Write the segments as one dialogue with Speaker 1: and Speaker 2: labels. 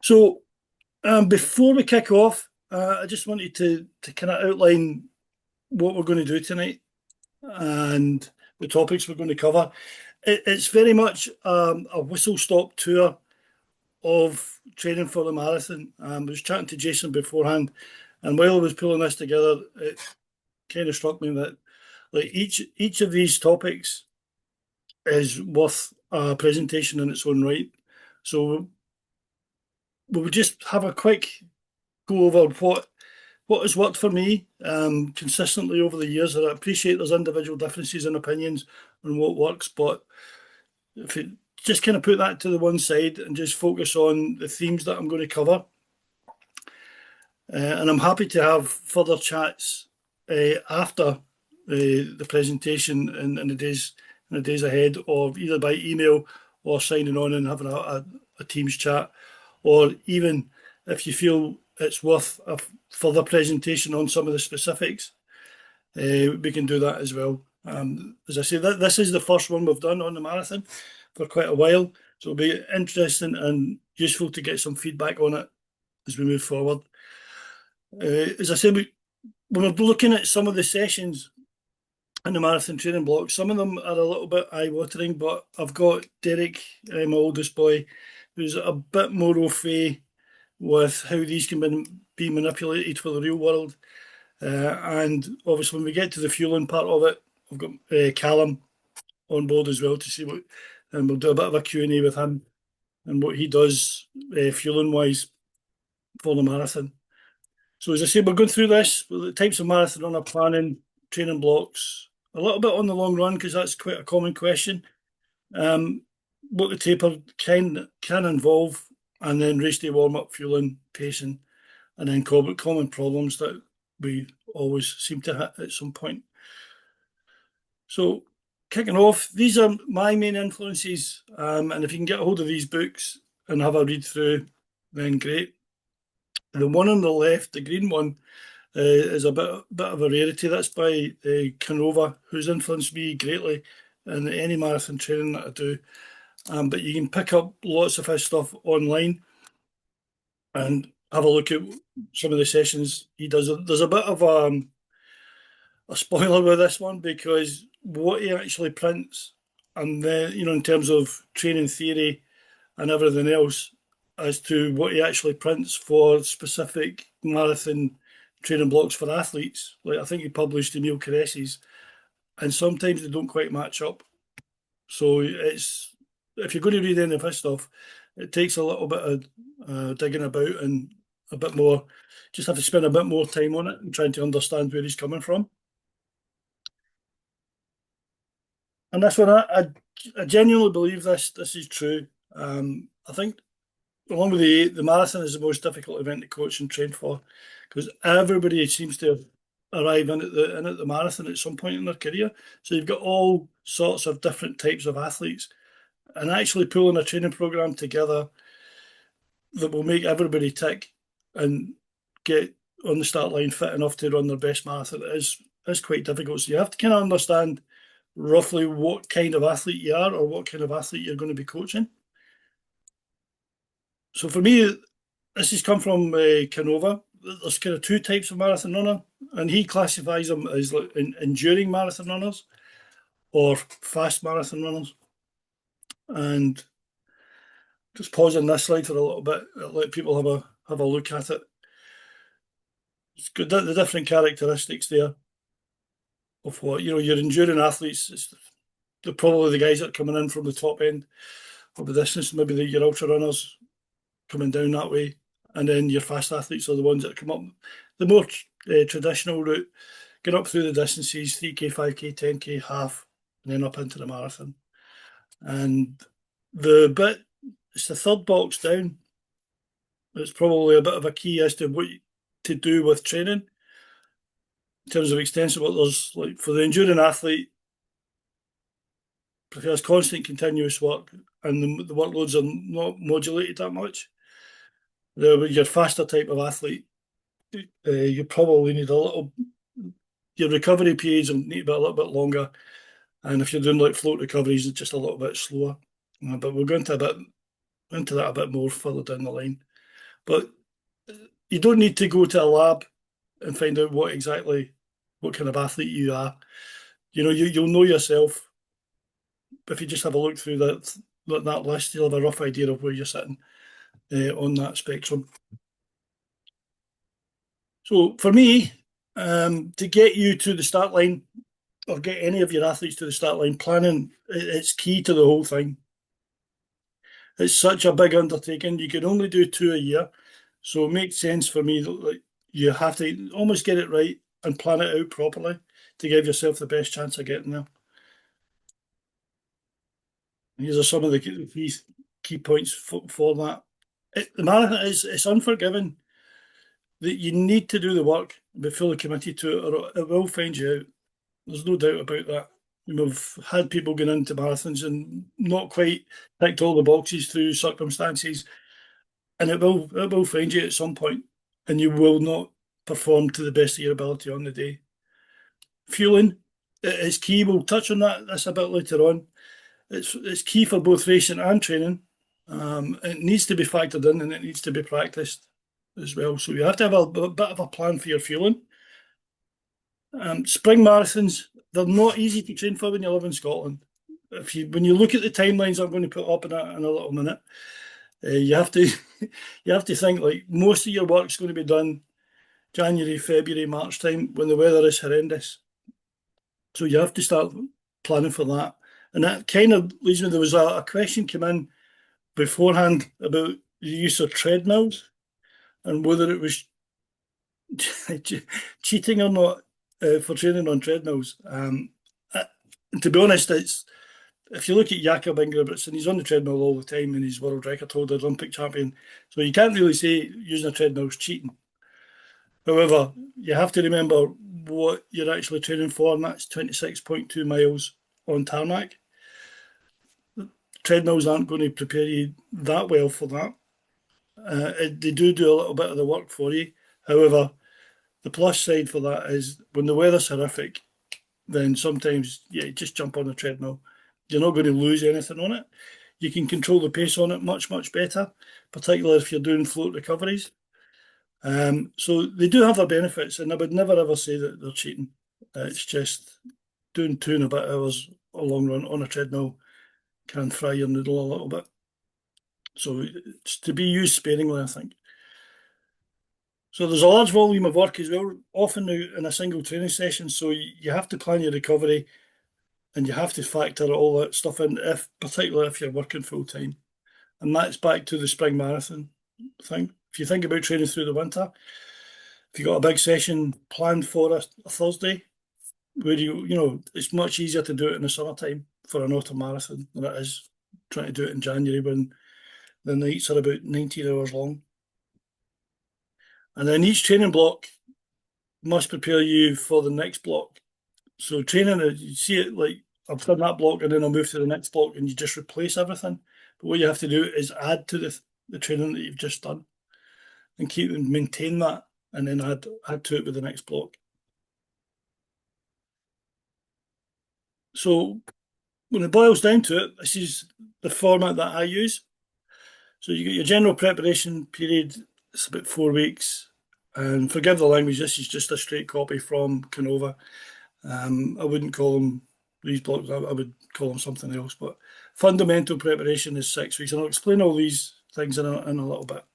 Speaker 1: So before we kick off, I just wanted to kind of outline what we're going to do tonight and the topics we're going to cover. It's very much a whistle-stop tour of training for the marathon. I was chatting to Jason beforehand, and while I was pulling this together, it kind of struck me that like each of these topics is worth a presentation in its own right. So we'll just have a quick go over what has worked for me consistently over the years. And I appreciate there's individual differences in opinions on what works, but if you just kind of put that to the one side and just focus on the themes that I'm going to cover. And I'm happy to have further chats after the presentation in the days ahead, or either by email or signing on and having a Teams chat, or even if you feel it's worth a further presentation on some of the specifics, we can do that as well. As I say, this is the first one we've done on the marathon for quite a while, so it'll be interesting and useful to get some feedback on it as we move forward. As I say, when we're looking at some of the sessions in the marathon training block, some of them are a little bit eye-watering, but I've got Derek, my oldest boy, who's a bit more au fait with how these can be manipulated for the real world. And obviously, when we get to the fueling part of it, I've got Callum on board as well to see what, and we'll do a bit of a Q&A with him and what he does fueling-wise for the marathon. So as I say, we're going through this, the types of marathon runner planning, training blocks, a little bit on the long run, because that's quite a common question. What the taper can involve, and then race day warm-up, fueling, pacing, and then common problems that we always seem to hit at some point. So kicking off, these are my main influences, and if you can get a hold of these books and have a read through, then great. The one on the left, the green one, is a bit of a rarity. That's by Canova, who's influenced me greatly in any marathon training that I do. But you can pick up lots of his stuff online and have a look at some of the sessions he does. There's a bit of a spoiler with this one, because what he actually prints, and then, in terms of training theory and everything else, as to what he actually prints for specific marathon training blocks for athletes. Like, I think he published Emil Cares's, and sometimes they don't quite match up. So if you're going to read any of his stuff, it takes a little bit of digging about, and a bit more, just have to spend a bit more time on it and trying to understand where he's coming from. And that's when I genuinely believe this is true. I think, along with the marathon, is the most difficult event to coach and train for, because everybody seems to arrive in at the marathon at some point in their career. So you've got all sorts of different types of athletes, and actually pulling a training program together that will make everybody tick and get on the start line fit enough to run their best marathon is quite difficult. So you have to kind of understand roughly what kind of athlete you are, or what kind of athlete you're going to be coaching. So for me, this has come from Canova. There's kind of two types of marathon runner, and he classifies them as like enduring marathon runners or fast marathon runners. And just pausing this slide for a little bit, let people have a look at it. It's good, the different characteristics there of what, your enduring athletes. They're probably the guys that are coming in from the top end of the distance, maybe your ultra runners coming down that way. And then your fast athletes are the ones that come up the more traditional route, get up through the distances, 3K, 5K, 10K, half, and then up into the marathon. And it's the third box down. It's probably a bit of a key as to what to do with training in terms of extensive. There's, like, for the enduring athlete, prefers constant continuous work, and the workloads are not modulated that much. Your faster type of athlete, you probably need your recovery periods will need to be a little bit longer, and if you're doing like float recoveries, it's just a little bit slower. But we'll go into that a bit more further down the line. But you don't need to go to a lab and find out what kind of athlete you are. You'll know yourself if you just have a look through that list. You'll have a rough idea of where you're sitting on that spectrum. So for me, to get you to the start line or get any of your athletes to the start line, planning it's key to the whole thing. It's such a big undertaking. You can only do two a year, so it makes sense for me that like, you have to almost get it right and plan it out properly to give yourself the best chance of getting there. These are some of the key points for that. The marathon is it's unforgiving that you need to do the work and be fully committed to it, or it will find you out. There's no doubt about that. We've had people going into marathons and not quite ticked all the boxes through circumstances, and it will find you at some point, and you will not perform to the best of your ability on the day. Fueling is key. We'll touch on this a bit later on. It's key for both racing and training. It needs to be factored in and it needs to be practiced as well. So you have to have a bit of a plan for your fueling. Spring marathons, they're not easy to train for when you live in Scotland. When you look at the timelines I'm going to put up in a little minute, you have to you have to think like most of your work's going to be done January, February, March time when the weather is horrendous. So you have to start planning for that. And that kind of leads me, there was a question came in beforehand about the use of treadmills and whether it was cheating or not for training on treadmills. To be honest, if you look at Jakob Ingebrigtsen, he's on the treadmill all the time and he's world record holder, Olympic champion. So you can't really say using a treadmill is cheating. However, you have to remember what you're actually training for, and that's 26.2 miles on tarmac. Treadmills aren't going to prepare you that well for that. They do a little bit of the work for you. However, the plus side for that is when the weather's horrific, then sometimes, yeah, just jump on the treadmill. You're not going to lose anything on it. You can control the pace on it much, much better, particularly if you're doing float recoveries. So they do have their benefits, and I would never ever say that they're cheating. It's just doing 2 and a bit hours a long run on a treadmill can fry your noodle a little bit. So it's to be used sparingly, I think. So there's a large volume of work as well, often in a single training session. So you have to plan your recovery and you have to factor all that stuff in, particularly if you're working full time. And that's back to the spring marathon thing. If you think about training through the winter, if you've got a big session planned for a Thursday, where it's much easier to do it in the summertime for an autumn marathon than it is trying to do it in January when the nights are about 19 hours long. And then each training block must prepare you for the next block. So training, you see it like I've done that block and then I'll move to the next block and you just replace everything. But what you have to do is add to the training that you've just done and keep and maintain that and then add to it with the next block. So when it boils down to it, this is the format that I use. So you get your general preparation period, it's about 4 weeks. And forgive the language, this is just a straight copy from Canova. I wouldn't call them these blocks, I would call them something else. But fundamental preparation is 6 weeks. And I'll explain all these things in a little bit.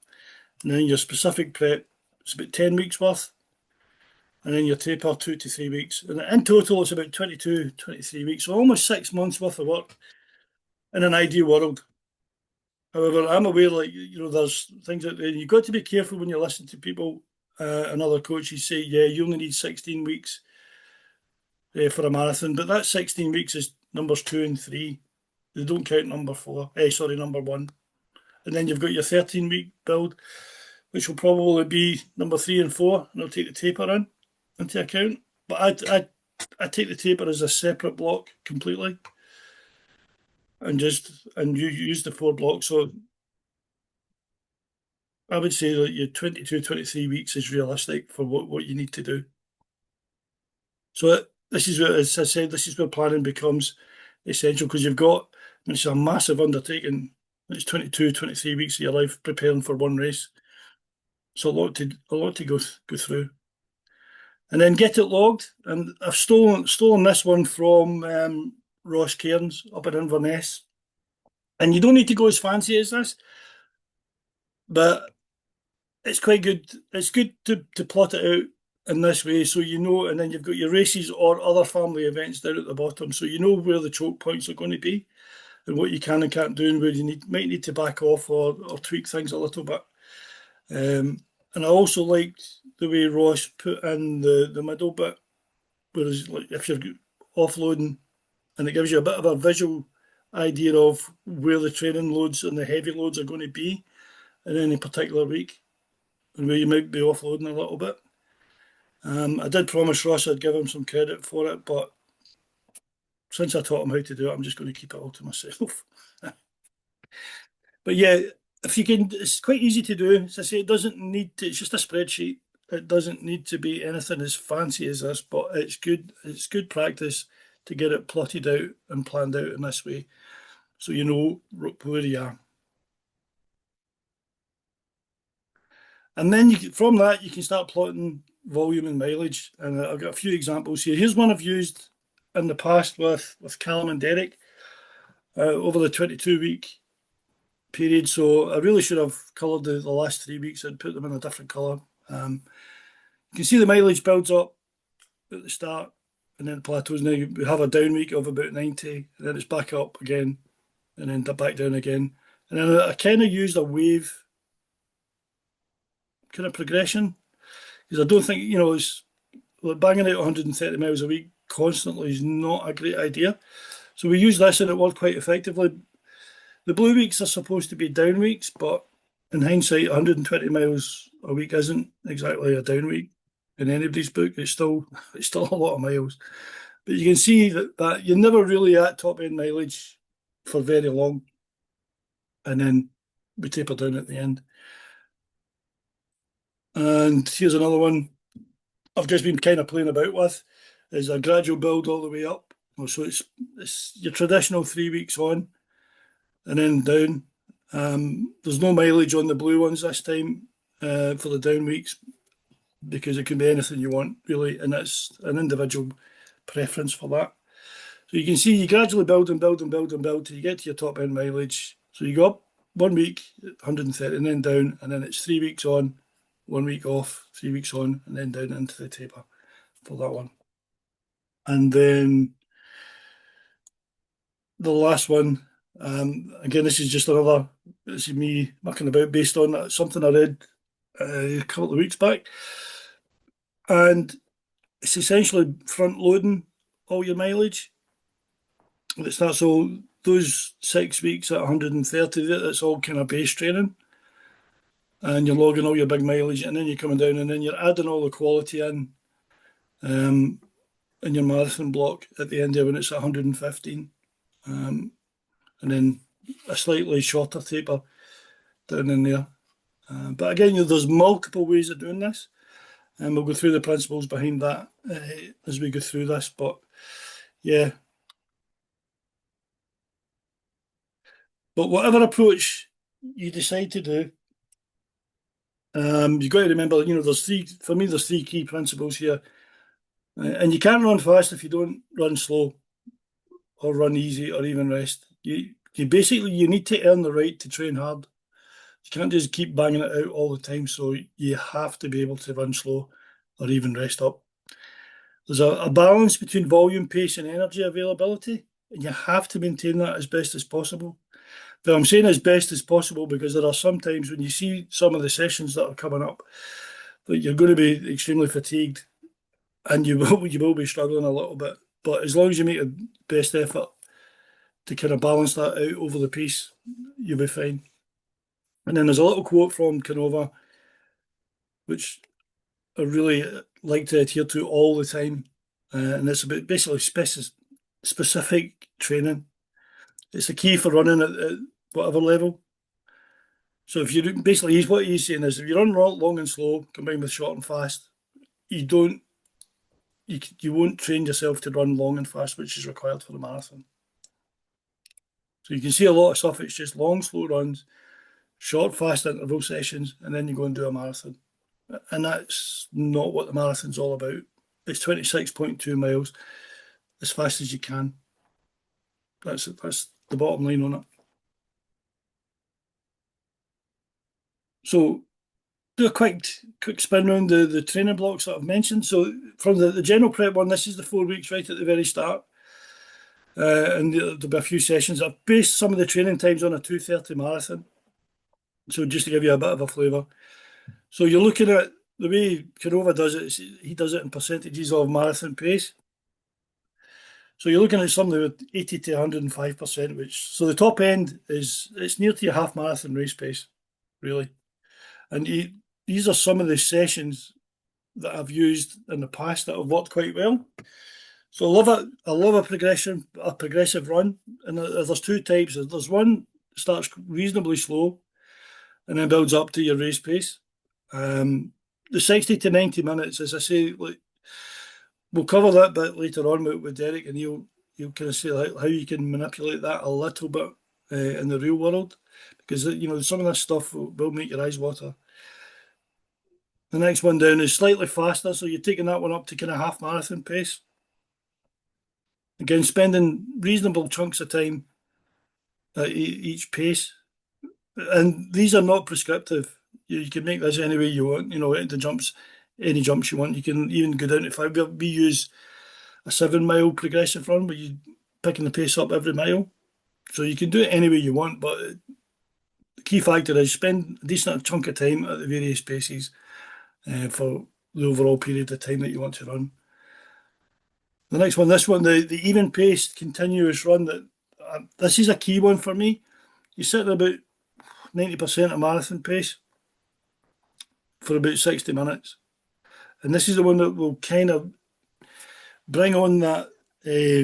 Speaker 1: And then your specific prep, it's about 10 weeks worth. And then your taper, 2 to 3 weeks. And in total, it's about 22, 23 weeks. So almost 6 months worth of work in an ideal world. However, I'm aware, like, there's things out there. You've got to be careful when you listen to people and other coaches say, yeah, you only need 16 weeks for a marathon. But that 16 weeks is numbers 2 and 3. They don't count number 1. And then you've got your 13-week build, which will probably be number 3 and 4, and I'll take the taper into account. But I take the taper as a separate block completely, and you use the 4 blocks. So I would say that your 22, 23 weeks is realistic for what you need to do. So this is where, as I said, this is where planning becomes essential because it's a massive undertaking. It's 22, 23 weeks of your life preparing for one race. So a lot to go through. And then get it logged. And I've stolen this one from Ross Cairns up in Inverness. And you don't need to go as fancy as this, but it's quite good. It's good to plot it out in this way so you know, and then you've got your races or other family events down at the bottom, so you know where the choke points are going to be and what you can and can't do and where you might need to back off or tweak things a little bit. And I also liked the way Ross put in the middle bit, whereas like if you're offloading, and it gives you a bit of a visual idea of where the training loads and the heavy loads are going to be in any particular week and where you might be offloading a little bit. I did promise Ross I'd give him some credit for it, but since I taught him how to do it, I'm just going to keep it all to myself. But yeah, if you can, it's quite easy to do. As I say, it doesn't need to, it's just a spreadsheet. It doesn't need to be anything as fancy as this, but it's good. It's good practice to get it plotted out and planned out in this way, so you know where you are. And then from that, you can start plotting volume and mileage. And I've got a few examples here. Here's one I've used in the past with Callum and Derek over the 22-week period. So I really should have coloured the last 3 weeks and put them in a different colour. You can see the mileage builds up at the start and then it plateaus. Now we have a down week of about 90, and then it's back up again, and then back down again. And then I kind of used a wave kind of progression because I don't think, it's like banging out 130 miles a week constantly is not a great idea. So we used this and it worked quite effectively. The blue weeks are supposed to be down weeks, but in hindsight, 120 miles a week isn't exactly a down week in anybody's book. It's still a lot of miles. But you can see that you're never really at top end mileage for very long. And then we taper down at the end. And here's another one I've just been kind of playing about with, is a gradual build all the way up. So it's your traditional 3 weeks on and then down. There's no mileage on the blue ones this time for the down weeks because it can be anything you want really, and it's an individual preference for that. So you can see you gradually build and build and build and build till you get to your top end mileage. So you go up 1 week, 130, and then down, and then it's 3 weeks on, 1 week off, 3 weeks on, and then down into the taper for that one. And then the last one, again, this is me mucking about based on something I read a couple of weeks back. And it's essentially front loading all your mileage. It starts all those 6 weeks at 130, that's all kind of base training. And you're logging all your big mileage, and then you're coming down, and then you're adding all the quality in your marathon block at the end of when it's at 115. And then a slightly shorter taper down in there. But again, there's multiple ways of doing this, and we'll go through the principles behind that as we go through this. But yeah, but whatever approach you decide to do, you've got to remember, there's three key principles here. And you can't run fast if you don't run slow or run easy or even rest. You basically you need to earn the right to train hard. You can't just keep banging it out all the time. So you have to be able to run slow or even rest up. There's a balance between volume, pace, and energy availability, and you have to maintain that as best as possible. But I'm saying as best as possible because there are some times when you see some of the sessions that are coming up that you're going to be extremely fatigued and you will be struggling a little bit. But as long as you make a best effort to kind of balance that out over the piece, you'll be fine. And then there's a little quote from Canova, which I really like to adhere to all the time. And it's about basically specific training. It's the key for running at whatever level. So if you basically, what he's saying is, if you run long and slow combined with short and fast, you don't, you won't train yourself to run long and fast, which is required for the marathon. So you can see a lot of stuff. It's just long, slow runs, short, fast interval sessions, and then you go and do a marathon. And that's not what the marathon's all about. It's 26.2 miles as fast as you can. That's the bottom line on it. So do a quick spin around the training blocks that I've mentioned. So from the general prep one, this is the 4 weeks right at the very start. And there'll be a few sessions. I've based some of the training times on a 2:30 marathon. So just to give you a bit of a flavour. So you're looking at the way Canova does it, he does it in percentages of marathon pace. So you're looking at something with 80 to 105%, which so the top end it's near to your half marathon race pace, really. And these are some of the sessions that I've used in the past that have worked quite well. So I love a progressive run, and there's two types. There's one that starts reasonably slow, and then builds up to your race pace. The 60 to 90 minutes, as I say, like we'll cover that bit later on with Derek, and he'll kind of say like how you can manipulate that a little bit in the real world, because some of this stuff will make your eyes water. The next one down is slightly faster, so you're taking that one up to kind of half marathon pace. Again, spending reasonable chunks of time at each pace, and these are not prescriptive. You can make this any way you want. Any jumps you want. You can even go down to 5. We use a 7 mile progressive run where you picking the pace up every mile. So you can do it any way you want, but the key factor is spend a decent chunk of time at the various paces for the overall period of time that you want to run. The next one, the even paced continuous run. This is a key one for me. You sit at about 90% of marathon pace for about 60 minutes. And this is the one that will kind of bring on that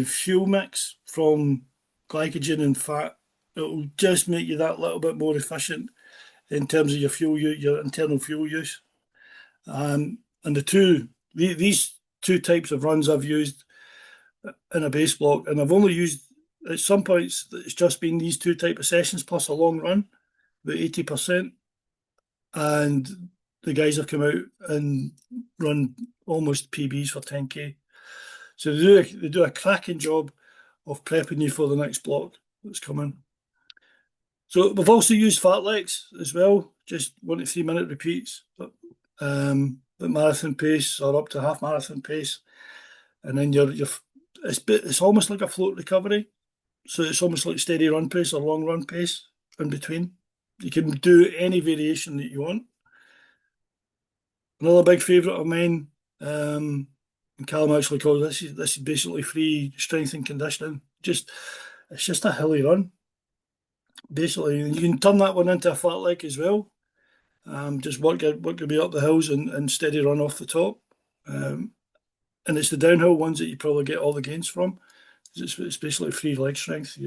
Speaker 1: fuel mix from glycogen and fat. It will just make you that little bit more efficient in terms of your internal fuel use. And these two types of runs I've used in a base block, and I've only used at some points it's just been these two type of sessions plus a long run, about 80%, and the guys have come out and run almost PBs for 10K. So they do a cracking job of prepping you for the next block that's coming. So we've also used fartleks as well, just 1 to 3 minute repeats, but marathon pace or up to half marathon pace, and then it's almost like a float recovery. So it's almost like steady run pace or long run pace in between. You can do any variation that you want. Another big favourite of mine, and Callum actually calls this is basically free strength and conditioning. It's just a hilly run. Basically, you can turn that one into a fartlek as well. Just work your way up the hills and steady run off the top. And it's the downhill ones that you probably get all the gains from. It's basically free leg strength.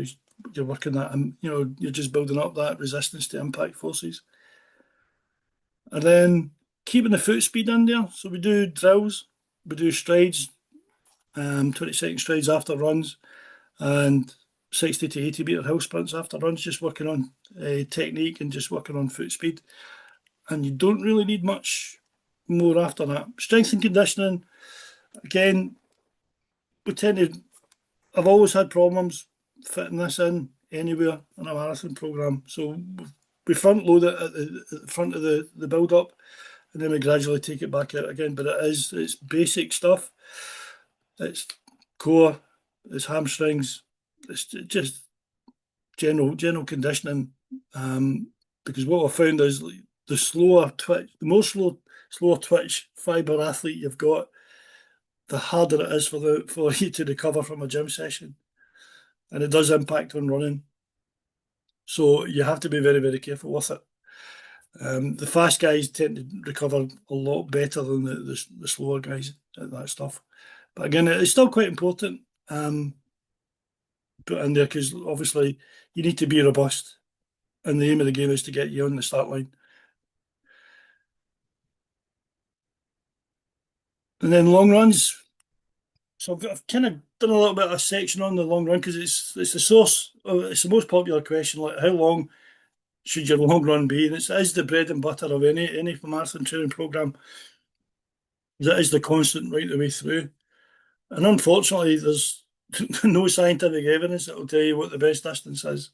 Speaker 1: You're working that, and you're just building up that resistance to impact forces. And then keeping the foot speed in there. So we do drills, we do strides, 20-second strides after runs, and 60 to 80 metre hill sprints after runs, just working on technique and just working on foot speed. And you don't really need much more after that. Strength and conditioning, again, I've always had problems fitting this in anywhere in a marathon programme. So we front load it at the front of the build up, and then we gradually take it back out again. But it's basic stuff. It's core, it's hamstrings, it's just general conditioning. Because what I've found is the slower twitch fibre athlete you've got, the harder it is for you to recover from a gym session, and it does impact on running. So you have to be very, very careful with it. The fast guys tend to recover a lot better than the slower guys at that stuff. But again, it's still quite important put in there, because obviously you need to be robust, and the aim of the game is to get you on the start line. And then long runs. So I've kind of done a little bit of a section on the long run, because it's the source. It's the most popular question. Like, how long should your long run be. And it is the bread and butter of any marathon training program. It is the constant right the way through. And unfortunately, there's no scientific evidence that will tell you what the best distance is.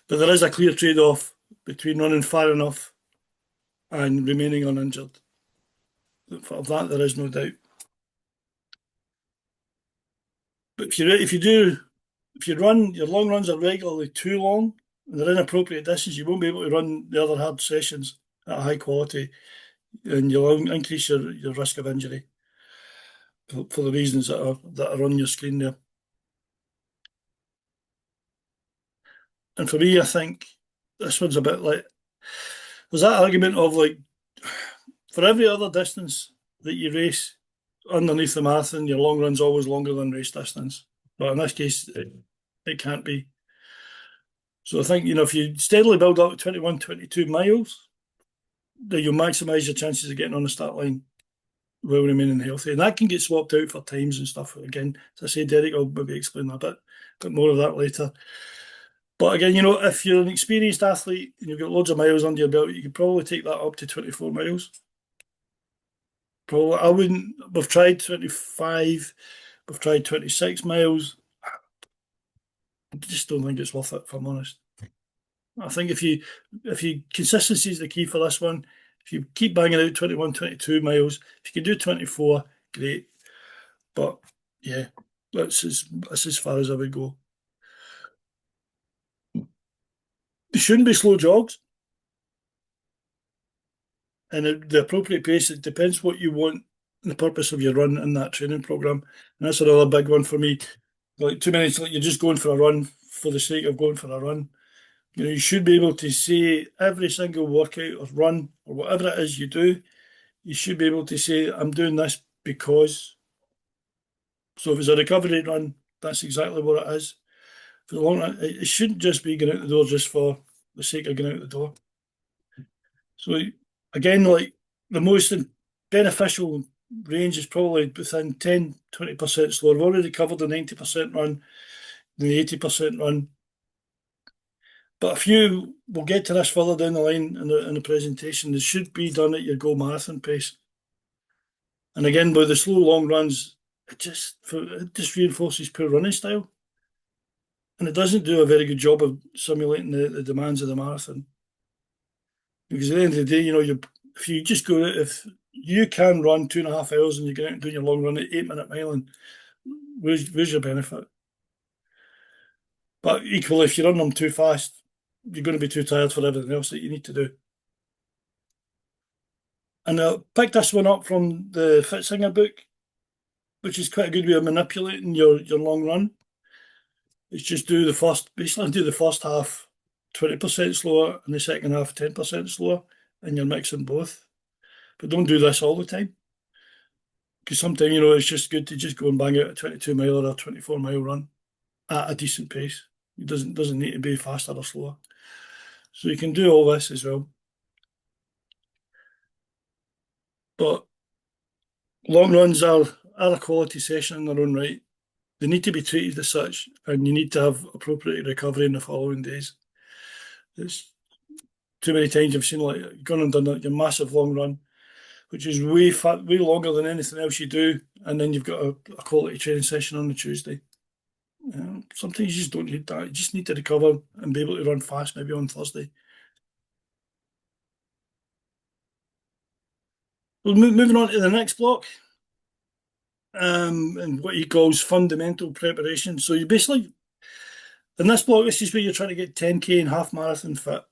Speaker 1: But there is a clear trade-off between running far enough and remaining uninjured. Of that, there is no doubt. But if you run, your long runs are regularly too long and they're inappropriate distance, you won't be able to run the other hard sessions at a high quality, and you'll increase your risk of injury for the reasons that are on your screen there. And for me, I think this one's a bit like there's that argument of like for every other distance that you race underneath the marathon, your long run's always longer than race distance. But in this case, it can't be. So I think, if you steadily build up to 21, 22 miles, then you'll maximise your chances of getting on the start line while remaining healthy. And that can get swapped out for times and stuff. Again, as I say, Derek will maybe explain a bit more of that later. But again, if you're an experienced athlete and you've got loads of miles under your belt, you could probably take that up to 24 miles. Probably, I wouldn't. We've tried 25, we've tried 26 miles. I just don't think it's worth it, if I'm honest. I think if you consistency is the key for this one. If you keep banging out 21, 22 miles, if you can do 24, great. But yeah, that's as far as I would go. They shouldn't be slow jogs. And at the appropriate pace, it depends what you want and the purpose of your run in that training program. And that's another big one for me. Like too many, like you're just going for a run for the sake of going for a run. You should be able to say every single workout or run or whatever it is you do, you should be able to say, I'm doing this because. So if it's a recovery run, that's exactly what it is. For the long run, it shouldn't just be going out the door just for the sake of going out the door. So again, like the most beneficial range is probably within 10, 20% slower. We've already covered the 90% run, the 80% run. But a few, we'll get to this further down the line in the presentation, they should be done at your goal marathon pace. And again, with the slow long runs, it just reinforces poor running style. And it doesn't do a very good job of simulating the demands of the marathon. Because at the end of the day, if you just go, if you can run 2.5 hours and you get out and do your long run at 8-minute miling, where's your benefit? But equally, if you run them too fast, you're going to be too tired for everything else that you need to do. And I picked this one up from the Fitsinger book, which is quite a good way of manipulating your long run. It's just basically do the first half 20% slower and the second half 10% slower, and you're mixing both. But don't do this all the time. Because sometimes, it's just good to just go and bang out a 22 mile or a 24 mile run at a decent pace. It doesn't need to be faster or slower. So you can do all this as well. But long runs are a quality session in their own right. They need to be treated as such, and you need to have appropriate recovery in the following days. It's too many times I've seen like you've gone and done your massive long run, which is way longer than anything else you do, and then you've got a quality training session on the Tuesday. Sometimes you just don't need that. You just need to recover and be able to run fast maybe on Thursday. Well, moving on to the next block, and what he calls fundamental preparation. So you basically, in this block, this is where you're trying to get 10K and half marathon fit.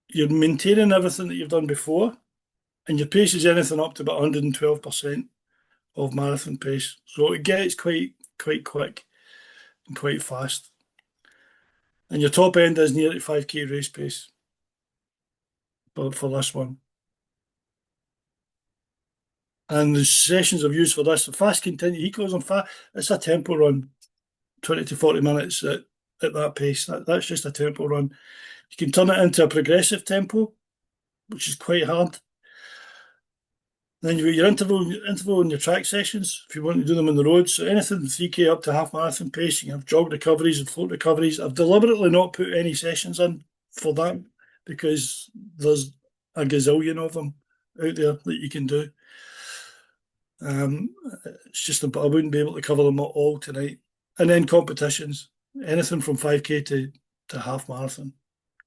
Speaker 1: You're maintaining everything that you've done before, and your pace is anything up to about 112% of marathon pace. So it gets quite quick and quite fast. And your top end is near 5K race pace for this one. And the sessions I've used for this, the fast continue, he calls them fast, it's a tempo run, 20 to 40 minutes at that pace. That's just a tempo run. You can turn it into a progressive tempo, which is quite hard. Then you've got your interval and your track sessions, if you want to do them on the road. So anything 3K up to half marathon pace, you can have jog recoveries and float recoveries. I've deliberately not put any sessions in for that because there's a gazillion of them out there that you can do. Um, it's just, I wouldn't be able to cover them all tonight. And then competitions, anything from 5K to half marathon,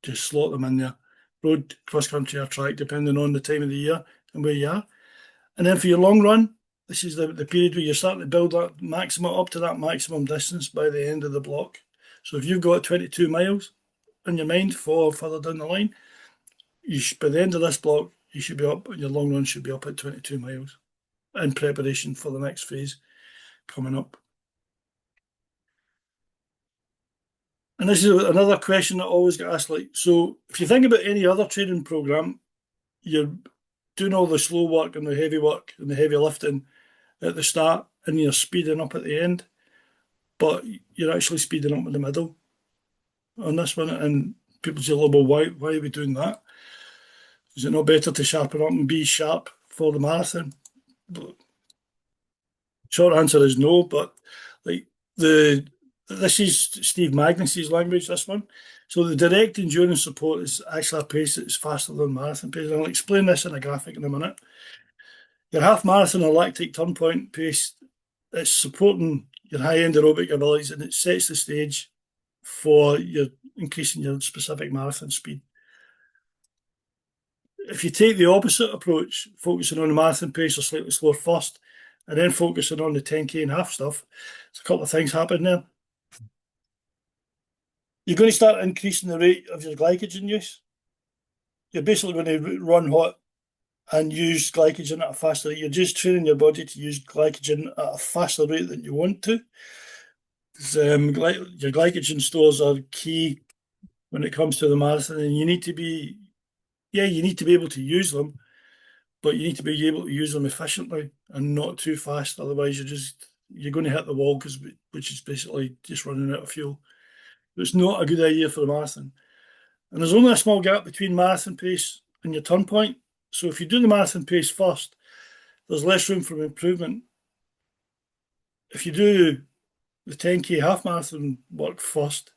Speaker 1: just slot them in there. Road, cross country, or track, depending on the time of the year and where you are. And then for your long run, this is the period where you're starting to build that maximum up to that maximum distance by the end of the block. So if you've got 22 miles in your mind for further down the line, by the end of this block, you should be up, and your long run should be up at 22 miles in preparation for the next phase coming up. And this is another question that I always get asked, like, so if you think about any other training program, you're doing all the slow work and the heavy work and the heavy lifting at the start, and you're speeding up at the end, but you're actually speeding up in the middle on this one. And people say, well, why are we doing that? Is it not better to sharpen up and be sharp for the marathon? Short answer is no, but like this is Steve Magnus's language, this one. So the direct endurance support is actually a pace that's faster than marathon pace. And I'll explain this in a graphic in a minute. Your half marathon or lactic turn point pace, it's supporting your high end aerobic abilities, and it sets the stage for your increasing your specific marathon speed. If you take the opposite approach, focusing on the marathon pace or slightly slower first, and then focusing on the 10K and half stuff, there's a couple of things happening there. You're going to start increasing the rate of your glycogen use. You're basically going to run hot and use glycogen at a faster rate. You're just training your body to use glycogen at a faster rate than you want to. Your glycogen stores are key when it comes to the marathon, and you need to be able to use them, but you need to be able to use them efficiently and not too fast. Otherwise, you're going to hit the wall, which is basically just running out of fuel. It's not a good idea for the marathon. And there's only a small gap between marathon pace and your turn point. So if you do the marathon pace first, there's less room for improvement. If you do the 10K half marathon work first,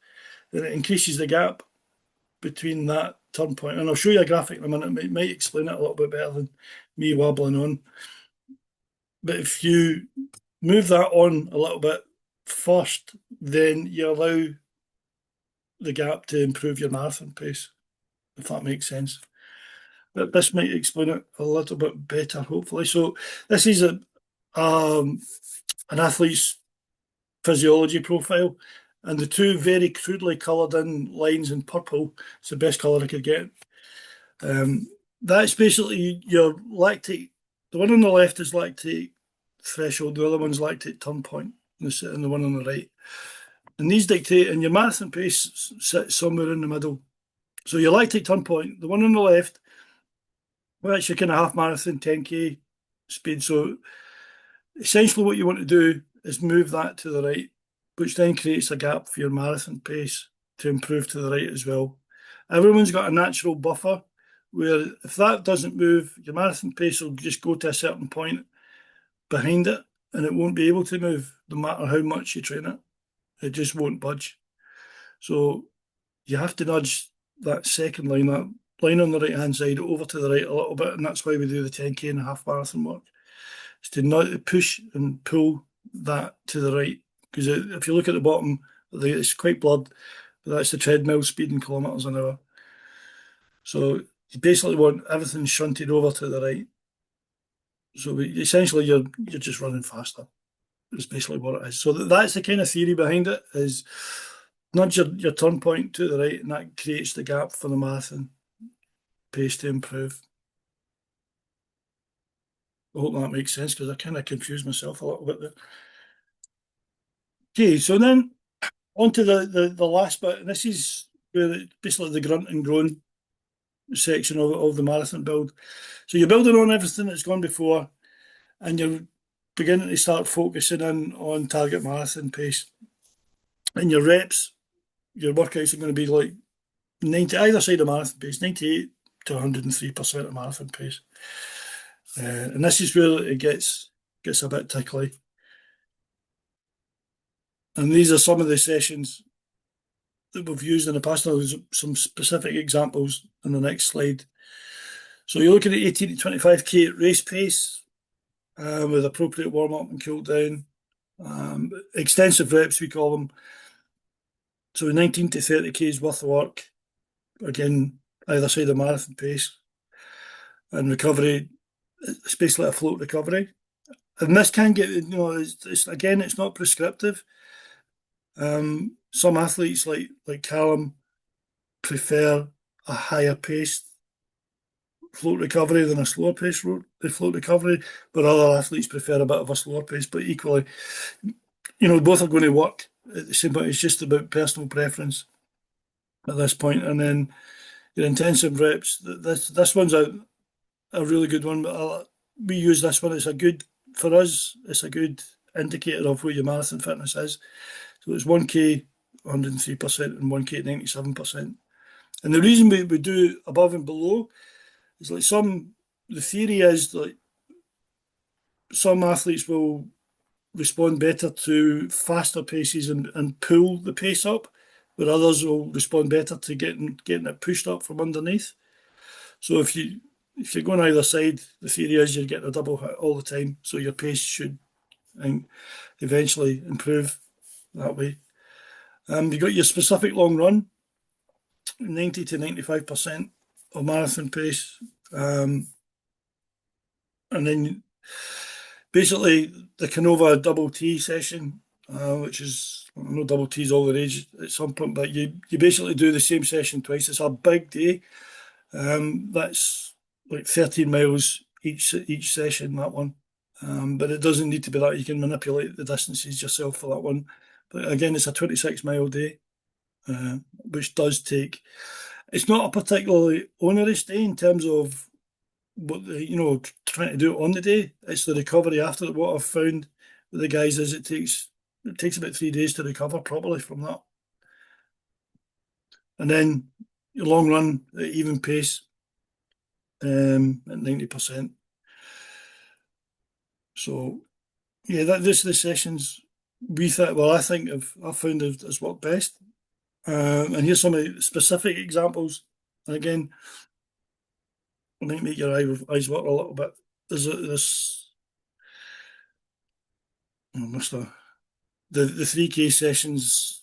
Speaker 1: then it increases the gap between that turn point. And I'll show you a graphic in a minute. It might explain it a little bit better than me wabbling on. But if you move that on a little bit first, then you allow the gap to improve your marathon pace, if that makes sense. But this might explain it a little bit better, hopefully. So this is an athlete's physiology profile, and the two very crudely coloured in lines in purple, it's the best colour I could get. That's basically your lactate. The one on the left is lactate threshold, the other one's lactate turn point, and the one on the right. And these dictate, and your marathon pace sits somewhere in the middle. So your lactate turn point, the one on the left, well, that's your kind of half marathon 10K speed. So essentially what you want to do is move that to the right, which then creates a gap for your marathon pace to improve to the right as well. Everyone's got a natural buffer where if that doesn't move, your marathon pace will just go to a certain point behind it, and it won't be able to move no matter how much you train it. It just won't budge. So you have to nudge that second line, that line on the right hand side, over to the right a little bit, and that's why we do the 10K and a half marathon work. It's to not push and pull that to the right, because if you look at the bottom, it's quite blurred, but that's the treadmill speed in kilometres an hour. So you basically want everything shunted over to the right. So essentially, you're just running faster. It's basically what it is. So that's the kind of theory behind it, is nudge your turn point to the right, and that creates the gap for the marathon pace to improve. I hope that makes sense, because I kind of confused myself a little bit there. Okay, so then on to the last bit, and this is basically the grunt and groan section of the marathon build. So you're building on everything that's gone before, and you're beginning to start focusing in on target marathon pace. And your reps, your workouts are going to be like 90, either side of marathon pace, 98 to 103% of marathon pace. And this is where it gets a bit tickly. And these are some of the sessions that we've used in the past. There's some specific examples in the next slide. So you're looking at 18 to 25k at race pace with appropriate warm up and cool down. Extensive reps, we call them. So 19 to 30k is worth of work. Again, either side of marathon pace. And recovery, it's basically a float recovery. And this can get, it's not prescriptive. Some athletes like Callum prefer a higher paced float recovery than a slower pace float recovery, but other athletes prefer a bit of a slower pace. But equally, both are going to work at the same point. It's just about personal preference at this point. And then your intensive reps. This one's a really good one. But we use this one. For us. It's a good indicator of where your marathon fitness is. So it's 1k 103% and 1k 97%. And the reason we do above and below is the theory is like some athletes will respond better to faster paces and pull the pace up, where others will respond better to getting it pushed up from underneath. So if you're going either side, the theory is you're getting a double hit all the time. So your pace should eventually improve that way. You've got your specific long run, 90 to 95% of marathon pace. And then basically the Canova double T session, which is, I know double T is all the rage at some point, but you basically do the same session twice. It's a big day. That's like 13 miles each session, that one. But it doesn't need to be that. You can manipulate the distances yourself for that one. But again, it's a 26-mile day, which does take. It's not a particularly onerous day in terms of what trying to do it on the day. It's the recovery after. What I've found with the guys is it takes about 3 days to recover properly from that, and then your long run at even pace at 90%. So yeah, this the sessions I think I've found has worked best. And here's some of the specific examples. And again, it might make your eyes water a little bit. There's this. The 3k sessions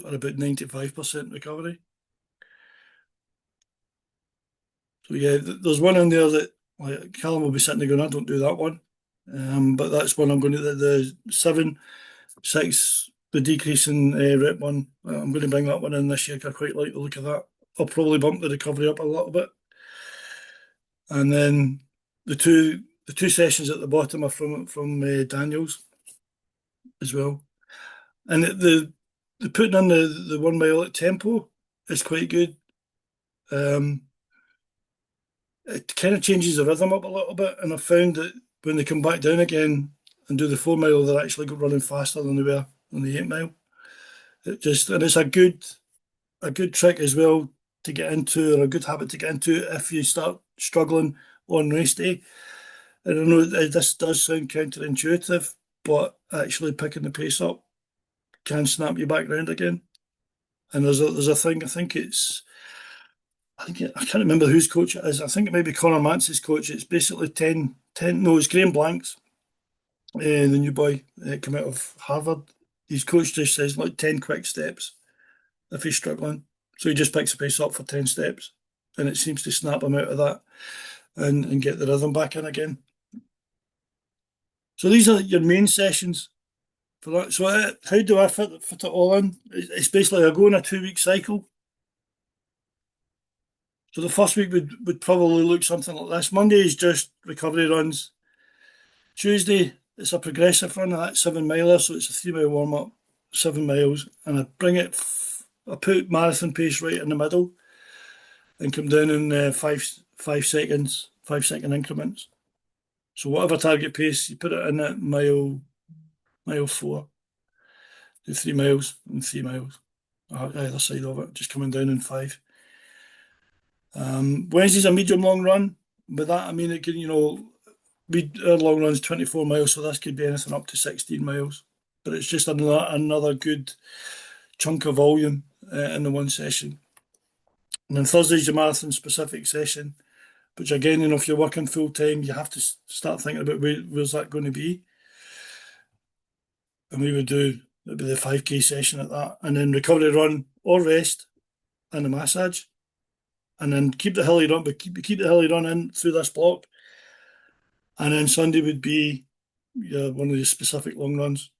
Speaker 1: are about 95% recovery. So yeah, there's one in there that like Callum will be sitting there going, I don't do that one. But that's one I'm going to the 7-6, the decrease in rep one. I'm going to bring that one in this year. I quite like the look of that. I'll probably bump the recovery up a little bit. And then the two sessions at the bottom are from Daniels as well. And the putting in the 1 mile at tempo is quite good. It kind of changes the rhythm up a little bit, and I've found that when they come back down again and do the 4 mile, they're actually running faster than they were on the 8 mile. And it's a good trick as well to get into, or a good habit to get into if you start struggling on race day. And I know this does sound counterintuitive, but actually picking the pace up can snap you back round again. And there's a thing, I can't remember whose coach it is. I think it might be Conor Mantz's coach. It's basically 10, no, it's Graham Blanks, the new boy come out of Harvard. His coach just says like 10 quick steps if he's struggling. So he just picks the pace up for 10 steps, and it seems to snap him out of that and get the rhythm back in again. So these are your main sessions for that. So how do I fit it all in? It's basically I go on a 2-week cycle. So the first week would probably look something like this. Monday is just recovery runs. Tuesday, it's a progressive run, that's 7 miler, so it's a 3 mile warm up, 7 miles, and I put marathon pace right in the middle and come down in 5 second increments. So whatever target pace, you put it in at mile 4, do 3 miles and 3 miles, either side of it, just coming down in 5. Wednesday's a medium long run. With that, I mean, it can, our long run's 24 miles, so this could be anything up to 16 miles. But it's just another good chunk of volume in the one session. And then Thursday's your marathon specific session, which again, if you're working full time, you have to start thinking about where's that going to be. And we would do maybe the 5K session at that, and then recovery run or rest and a massage, and then keep the hilly run, but keep the hilly run in through this block. And then Sunday would be one of the specific long runs.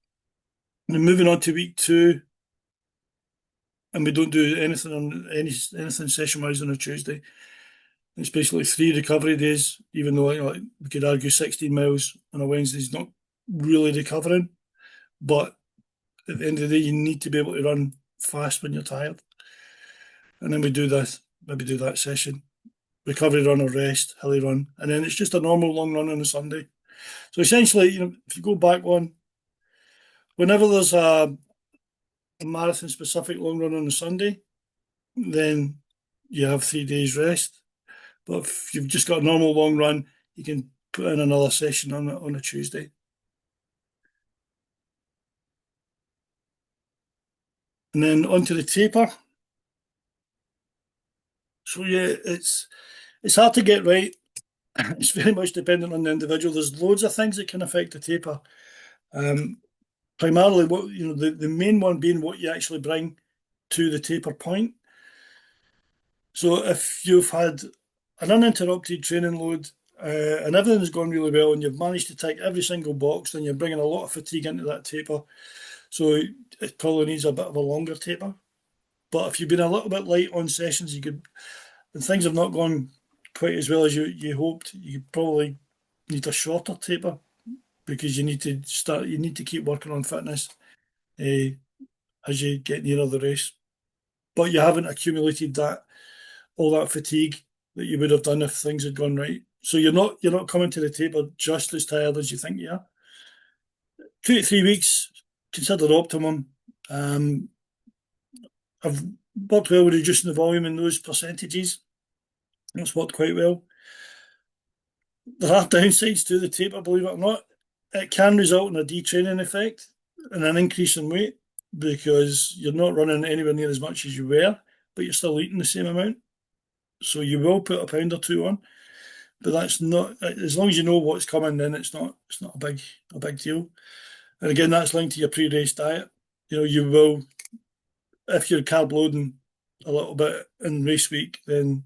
Speaker 1: And then moving on to week 2, and we don't do anything session wise on a Tuesday. It's basically 3 recovery days, even though we could argue 16 miles on a Wednesday is not really recovering. But at the end of the day, you need to be able to run fast when you're tired. And then we do this, maybe do that session, recovery run or rest, hilly run, and then it's just a normal long run on a Sunday. So essentially, if you go back one, whenever there's a marathon specific long run on a Sunday, then you have 3 days rest. But if you've just got a normal long run, you can put in another session on a Tuesday. And then onto the taper. So yeah, it's hard to get right. It's very much dependent on the individual. There's loads of things that can affect the taper. Primarily, what the main one being what you actually bring to the taper point. So if you've had an uninterrupted training load and everything's gone really well, and you've managed to tick every single box, then you're bringing a lot of fatigue into that taper. So it probably needs a bit of a longer taper. But if you've been a little bit light on sessions, and things have not gone quite as well as you hoped, you probably need a shorter taper, because you need to keep working on fitness as you get nearer the race. But you haven't accumulated all that fatigue that you would have done if things had gone right. So you're not coming to the taper just as tired as you think you are. 2 to 3 weeks considered optimum. I've worked well with reducing the volume in those percentages. That's worked quite well. There are downsides to the taper, believe it or not. It can result in a detraining effect and an increase in weight, because you're not running anywhere near as much as you were, but you're still eating the same amount. So you will put a pound or two on, but that's not, as long as you know what's coming, then it's not a big deal. And again, that's linked to your pre-race diet. You will, if you're carb loading a little bit in race week, then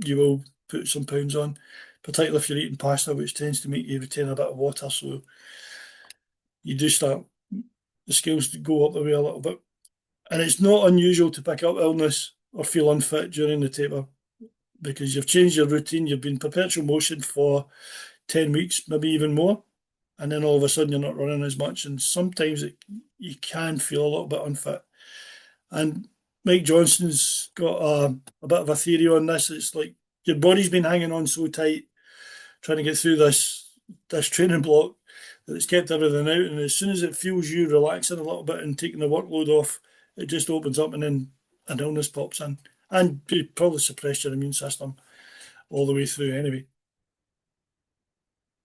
Speaker 1: you will put some pounds on, particularly if you're eating pasta, which tends to make you retain a bit of water. So you do start, the scales go up the way a little bit. And it's not unusual to pick up illness or feel unfit during the taper, because you've changed your routine, you've been perpetual motion for 10 weeks, maybe even more, and then all of a sudden you're not running as much, and sometimes you can feel a little bit unfit. And Mike Johnson's got a bit of a theory on this. It's like your body's been hanging on so tight, trying to get through this training block, that it's kept everything out, and as soon as it feels you relaxing a little bit and taking the workload off, it just opens up, and then an illness pops in, and you probably suppress your immune system all the way through anyway.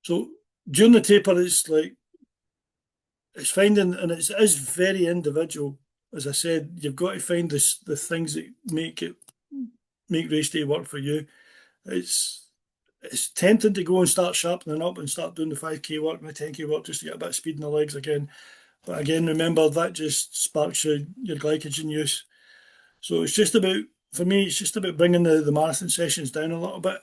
Speaker 1: So during the taper, it's finding, and it is very individual. As I said, you've got to find the things that make race day work for you. It's tempting to go and start sharpening up and start doing the 5K work and the 10K work just to get a bit of speed in the legs again. But again, remember, that just sparks your glycogen use. So it's just about, for me, it's just about bringing the marathon sessions down a little bit.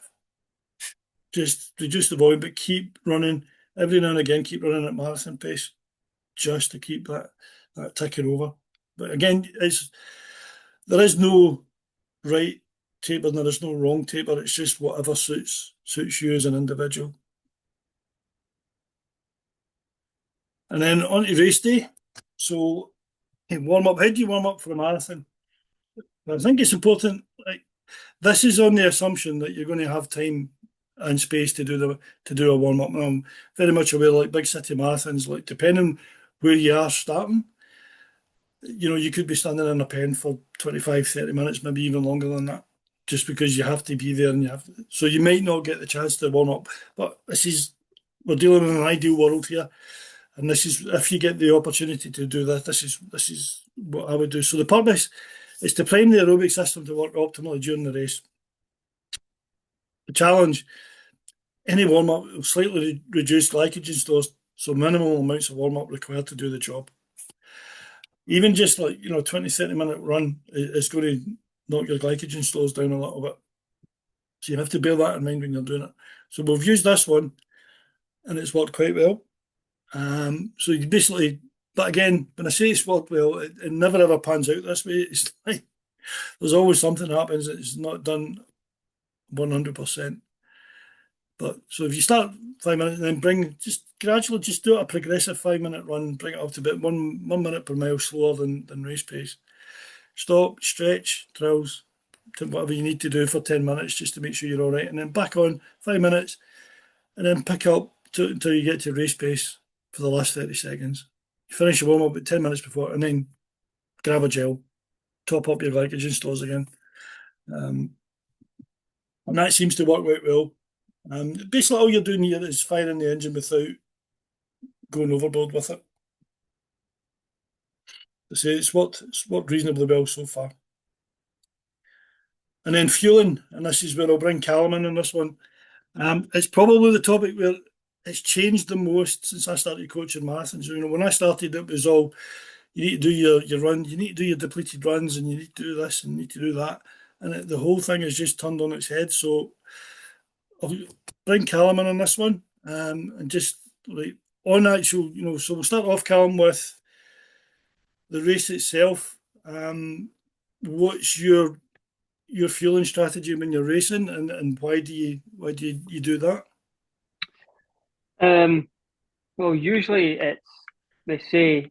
Speaker 1: Just reduce the volume, but keep running every now and again. Keep running at marathon pace, just to keep that ticking over. But again, there is no right taper and there is no wrong taper. It's just whatever suits you as an individual. And then on to race day. So warm up. How do you warm up for a marathon? I think it's important. This is on the assumption that you're going to have time and space to do a warm up. And I'm very much aware, like big city marathons, like depending where you are starting, you could be standing in a pen for 25, 30 minutes, maybe even longer than that, just because you have to be there, and so you might not get the chance to warm up. But we're dealing in an ideal world here, and if you get the opportunity to do that, this is what I would do. So the purpose It's to prime the aerobic system to work optimally during the race. The challenge, any warm-up will slightly reduce glycogen stores, so minimal amounts of warm-up required to do the job. Even just like, 20, 30-minute run is going to knock your glycogen stores down a little bit. So you have to bear that in mind when you're doing it. So we've used this one and it's worked quite well. So you basically, but again, when I say it's worked well, it never ever pans out this way. It's like there's always something happens that's not done 100%. But so if you start 5 minutes and then just gradually just do a progressive 5 minute run, bring it up to about 1 minute per mile slower than race pace. Stop, stretch, drills, whatever you need to do for 10 minutes just to make sure you're all right. And then back on 5 minutes and then pick up until you get to race pace for the last 30 seconds. You finish your warm up about 10 minutes before and then grab a gel, top up your glycogen stores again. And that seems to work out well. Basically, all you're doing here is firing the engine without going overboard with it. I say it's worked reasonably well so far. And then fueling, and this is where I'll bring Callum in on this one. It's probably the topic where it's changed the most since I started coaching marathons. When I started, it was all you need to do your run, you need to do your depleted runs, and you need to do this and you need to do that. And the whole thing has just turned on its head. So I'll bring Callum in on this one, and just like on actual, so we'll start off, Callum, with the race itself. What's your fueling strategy when you're racing, and why do you do that?
Speaker 2: Well, usually they say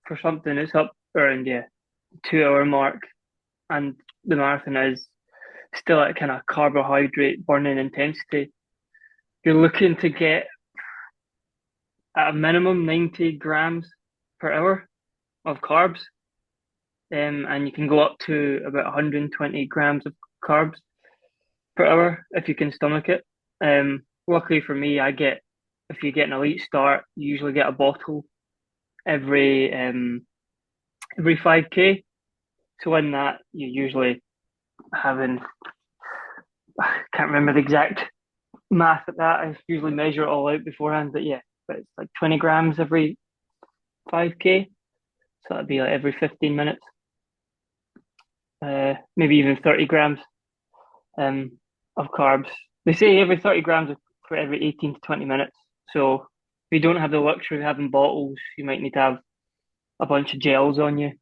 Speaker 2: for something it's up around 2 hour mark, and the marathon is still at kind of carbohydrate burning intensity. You're looking to get at a minimum 90 grams per hour of carbs, and you can go up to about 120 grams of carbs per hour if you can stomach it. Luckily for me, if you get an elite start, you usually get a bottle every 5K. So in that, you're usually having, I can't remember the exact math at that. I usually measure it all out beforehand, but it's like 20 grams every 5K. So that'd be like every 15 minutes, maybe even 30 grams of carbs. They say every 30 grams for every 18 to 20 minutes. So if you don't have the luxury of having bottles, you might need to have a bunch of gels on you,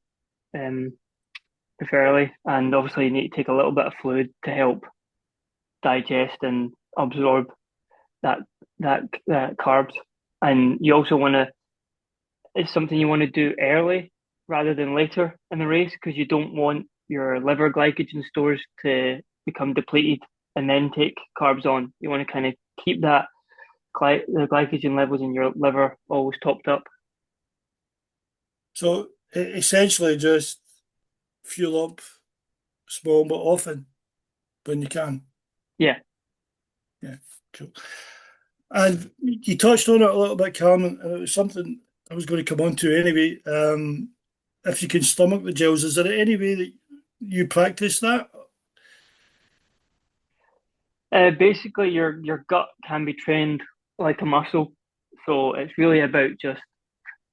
Speaker 2: preferably. And obviously, you need to take a little bit of fluid to help digest and absorb that that carbs. And you also want to, it's something you want to do early rather than later in the race, because you don't want your liver glycogen stores to become depleted and then take carbs on. You want to kind of keep the glycogen levels in your liver always topped up.
Speaker 1: So essentially, just fuel up small but often when you can.
Speaker 2: Yeah.
Speaker 1: Yeah, cool. And you touched on it a little bit, Callum, and it was something I was going to come on to anyway. If you can stomach the gels, is there any way that you practice that?
Speaker 2: Basically, your gut can be trained like a muscle, so it's really about just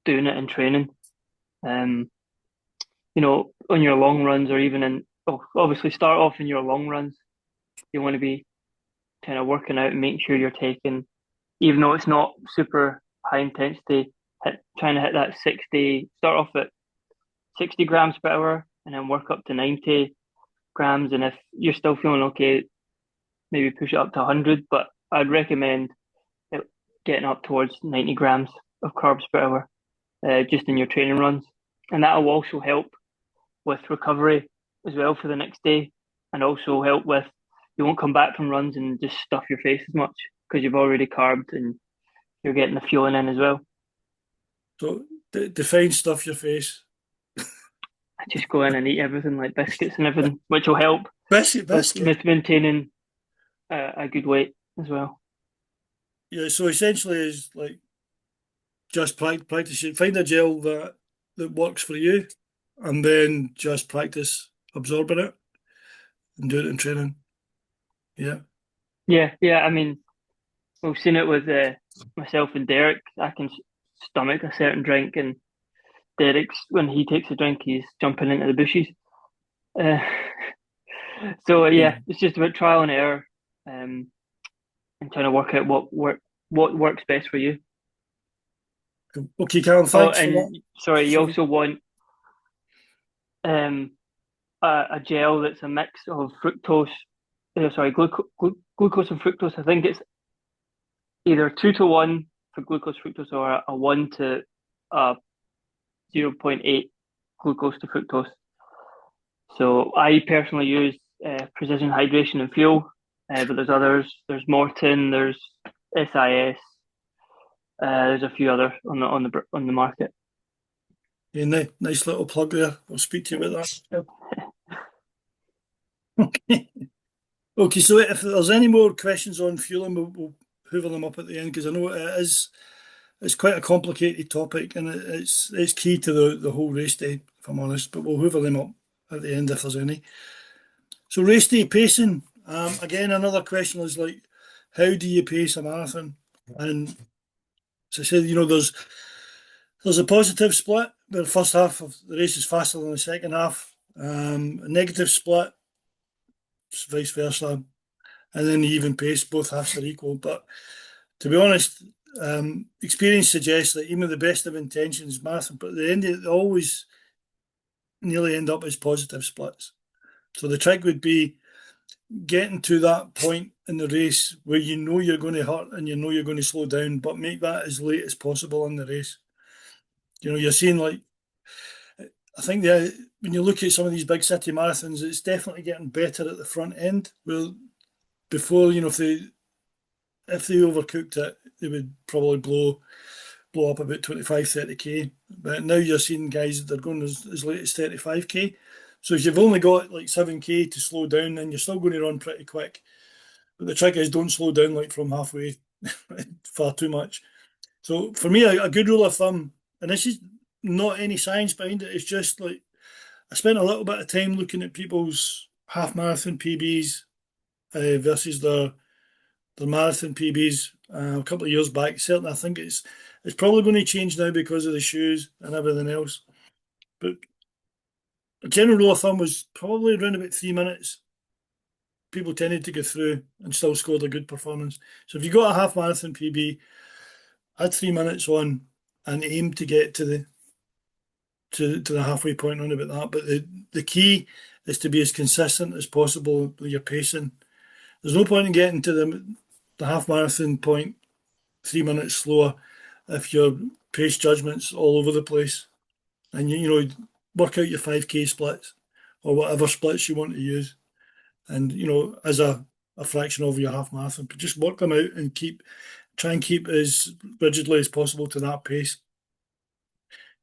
Speaker 2: doing it in training. Um, on your long runs, or even obviously start off in your long runs. You want to be kind of working out and making sure you're taking, even though it's not super high intensity, trying to hit that 60. Start off at 60 grams per hour, and then work up to 90 grams. And if you're still feeling okay, maybe push it up to 100. But I'd recommend getting up towards 90 grams of carbs per hour, just in your training runs, and that will also help with recovery as well for the next day, and also help with, you won't come back from runs and just stuff your face as much because you've already carbed and you're getting the fueling in as well.
Speaker 1: So define stuff your face.
Speaker 2: I just go in and eat everything like biscuits and everything, which will help with
Speaker 1: Biscuit.
Speaker 2: maintaining a good weight as well.
Speaker 1: Yeah, so essentially is like just practice it. Find a gel that works for you, and then just practice absorbing it and doing it in training. Yeah.
Speaker 2: Yeah. I mean, we've seen it with myself and Derek. I can stomach a certain drink, and Derek's when he takes a drink, he's jumping into the bushes. Uh, so
Speaker 1: Yeah.
Speaker 2: yeah, it's just about trial and error, um, and trying to work out what works best for you.
Speaker 1: Okay, Callum,
Speaker 2: Oh,
Speaker 1: thanks for that.
Speaker 2: and sorry, you also want um a gel that's a mix of fructose, glucose and fructose. I think it's either 2-to-1 for glucose fructose or a 1 to 0.8 glucose to fructose. So I personally use Precision Hydration and Fuel, but there's others. There's Morton, there's SIS, there's a few other on the market.
Speaker 1: Yeah, nice little plug there. I'll speak to you about that. Okay, so if there's any more questions on fueling, we'll hoover them up at the end because I know it's quite a complicated topic and it's key to the whole race day, if I'm honest. But we'll hoover them up at the end if there's any. So race day pacing. Again, another question is like, how do you pace a marathon? And as I said, there's a positive split. The first half of the race is faster than the second half. A negative split, vice versa, and then the even pace, both halves are equal. But to be honest, experience suggests that even the best of intentions, marathon, but at the end, they always nearly end up as positive splits. So the trick would be getting to that point in the race where you know you're going to hurt and you know you're going to slow down, but make that as late as possible in the race. You're seeing like, I think when you look at some of these big city marathons, it's definitely getting better at the front end. Well, before, if they overcooked it, they would probably blow up about 25, 30k. But now you're seeing guys that are going as late as 35k. So if you've only got like 7k to slow down, then you're still going to run pretty quick. But the trick is don't slow down like from halfway far too much. So for me, a good rule of thumb, and this is not any science behind it, it's just like I spent a little bit of time looking at people's half marathon PBs versus their marathon PBs a couple of years back. Certainly, I think it's probably going to change now because of the shoes and everything else. But a general rule of thumb was probably around about 3 minutes. People tended to go through and still scored a good performance. So if you got a half marathon PB, add 3 minutes on and aim to get to the halfway point on about that. But the key is to be as consistent as possible with your pacing. There's no point in getting to the half marathon point 3 minutes slower if your pace judgment's all over the place. And work out your 5k splits or whatever splits you want to use. And as a fraction of your half marathon, but just work them out and try and keep as rigidly as possible to that pace.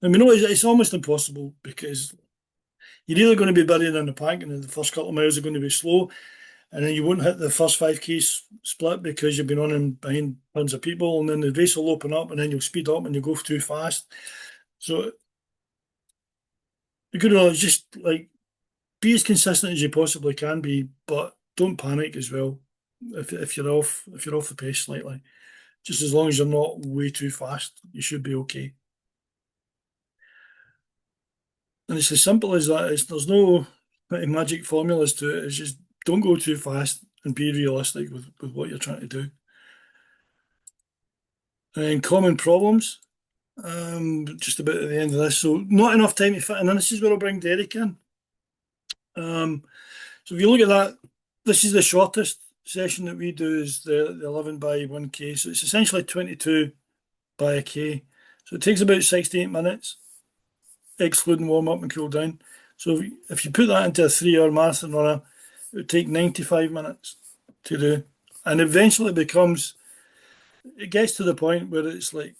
Speaker 1: I mean, it's almost impossible because you're either going to be burying in the pack and the first couple of miles are going to be slow, and then you won't hit the first 5k split because you've been on and behind tons of people, and then the race will open up and then you'll speed up and you go too fast. So the good rule is just like be as consistent as you possibly can be, but don't panic as well. If you're off the pace slightly, just as long as you're not way too fast, you should be okay. And it's as simple as that. There's no magic formulas to it. It's just don't go too fast and be realistic with what you're trying to do. And common problems, just about at the end of this. So not enough time to fit in. And this is where I'll bring Derek in. So if you look at that, this is the shortest session that we do is the 11 by 1k. So it's essentially 22 by a k. So it takes about 68 minutes, excluding warm up and cool down. So if you put that into a 3 hour marathon runner, it would take 95 minutes to do. And eventually it gets to the point where it's like,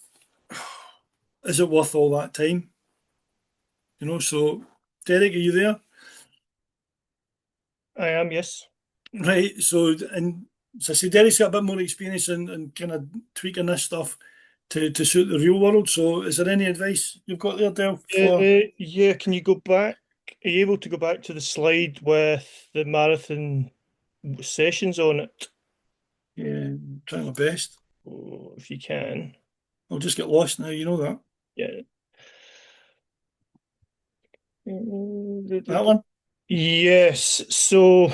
Speaker 1: is it worth all that time? So Derek, are you there?
Speaker 3: I am, yes.
Speaker 1: Right. So, and so I say Derek's got a bit more experience in kind of tweaking this stuff to suit the real world. So is there any advice you've got there, Del, for
Speaker 3: Yeah, can you go back are you able to go back to the slide with the marathon sessions on it?
Speaker 1: Yeah, trying my best.
Speaker 3: Oh, if you can.
Speaker 1: I'll just get lost now, you know that.
Speaker 3: Yeah.
Speaker 1: That one?
Speaker 3: Yes. So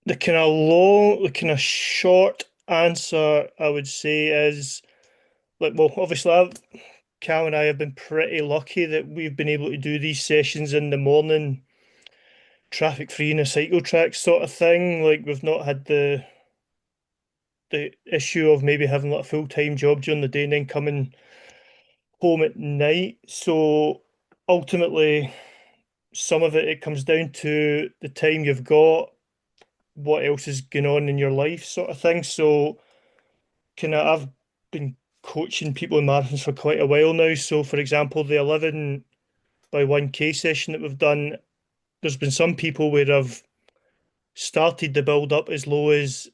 Speaker 3: the kind of short answer I would say is like, well, obviously Cal and I have been pretty lucky that we've been able to do these sessions in the morning, traffic free in a cycle track sort of thing. Like we've not had the issue of maybe having like a full-time job during the day and then coming home at night. So ultimately, some of it comes down to the time you've got, what else is going on in your life, sort of thing. So kind of I've been coaching people in marathons for quite a while now. So for example, the 11 by 1K session that we've done, there's been some people where I've started the build up as low as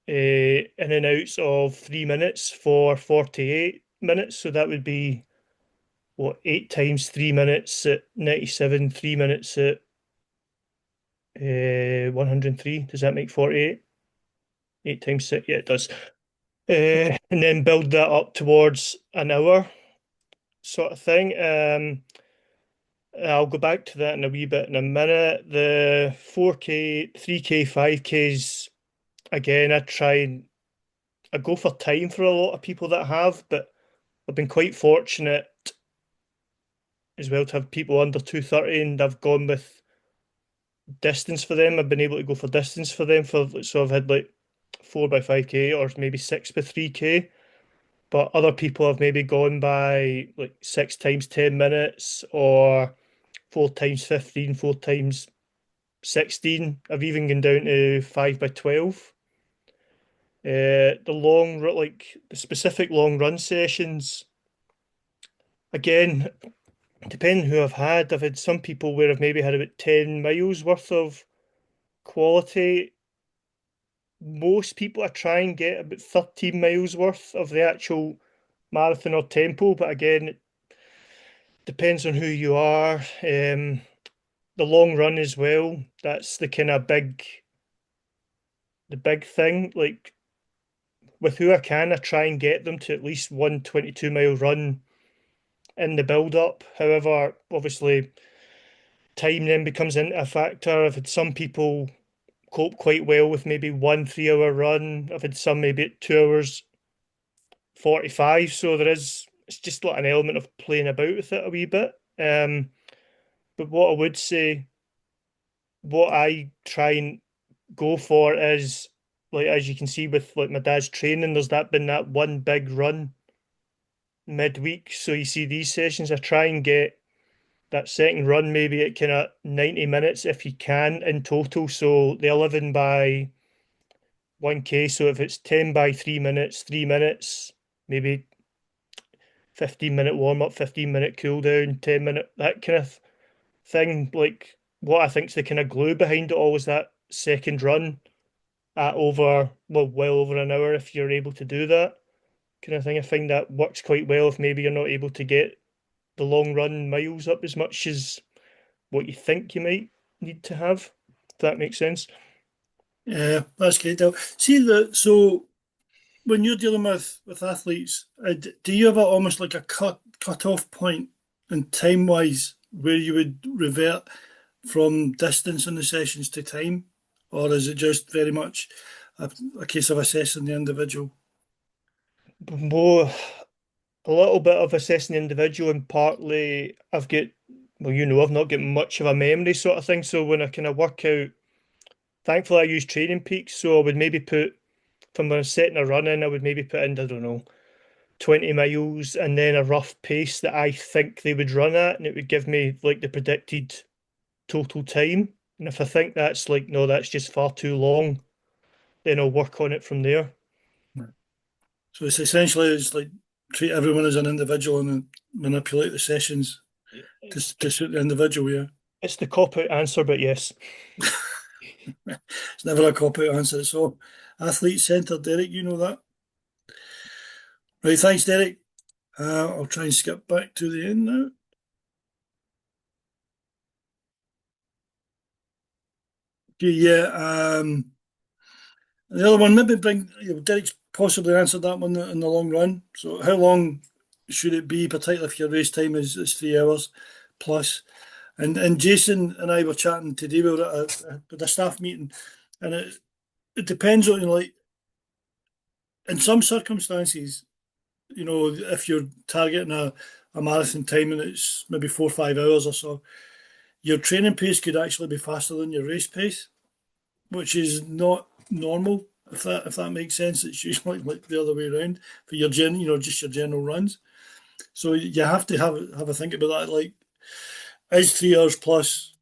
Speaker 3: in and outs of 3 minutes for 48 minutes. So that would be what, 8 times 3 minutes at 97, 3 minutes at 103. Does that make 48? 8 times 6, yeah, it does. And then build that up towards an hour sort of thing. I'll go back to that in a wee bit in a minute. The 4K, 3K, 5Ks, again, I go for time for a lot of people that have, but I've been quite fortunate as well to have people under 230 and I've gone with distance for them. I've been able to go for distance for them so I've had like 4 by 5K or maybe 6 by 3K. But other people have maybe gone by like 6 times 10 minutes or 4 times 15, 4 times 16. I've even gone down to 5 by 12. Like the specific long run sessions, again, depending who I've had some people where I've maybe had about 10 miles worth of quality. Most people I try and get about 13 miles worth of the actual marathon or tempo, but again, it depends on who you are. The long run as well, that's the kind of the big thing. Like with who I can, I try and get them to at least one 22-mile run in the build up. However, obviously, time then becomes a factor. I've had some people cope quite well with maybe 1 3 hour run. I've had some maybe at 2 hours 45. So it's just like an element of playing about with it a wee bit. But what I would say, what I try and go for is like as you can see with like my dad's training, there's been that one big run midweek. So you see these sessions, I try and get that second run maybe at kind of 90 minutes if you can in total. So the 11 by 1K. So if it's 10 by 3 minutes, 3 minutes, maybe 15-minute warm up, 15-minute cool down, 10-minute, that kind of thing. Like what I think's the kind of glue behind it all is that second run at well over an hour if you're able to do that kind of thing. I find that works quite well if maybe you're not able to get the long run miles up as much as what you think you might need to have. If that makes sense.
Speaker 1: Yeah, that's great. Now, see so when you're dealing with athletes, do you have almost like a cut off point in time wise where you would revert from distance in the sessions to time, or is it just very much a case of assessing the individual?
Speaker 3: More a little bit of assessing the individual and partly well, I've not got much of a memory sort of thing. So when I kind of work out, thankfully I use training peaks. So I would maybe put, if I'm setting a run in, I would maybe put in, I don't know, 20 miles and then a rough pace that I think they would run at, and it would give me like the predicted total time. And if I think that's like, no, that's just far too long, then I'll work on it from there.
Speaker 1: So it's like treat everyone as an individual and then manipulate the sessions
Speaker 3: It's
Speaker 1: to suit the individual. Yeah,
Speaker 3: it's the cop out answer, but yes.
Speaker 1: it's never a cop out answer. So athlete centered, Derek, you know that. Right, thanks, Derek. I'll try and skip back to the end now. Okay, yeah. The other one, maybe Derek's possibly answered that one in the long run. So, how long should it be, particularly if your race time is 3 hours plus? And Jason and I were chatting today. We were at a staff meeting, and it depends on, like, in some circumstances, if you're targeting a marathon time and it's maybe 4 or 5 hours or so, your training pace could actually be faster than your race pace, which is not normal. If that makes sense, it's usually like the other way around for your just your general runs. So you have to have a think about that. Like, is 3 hours plus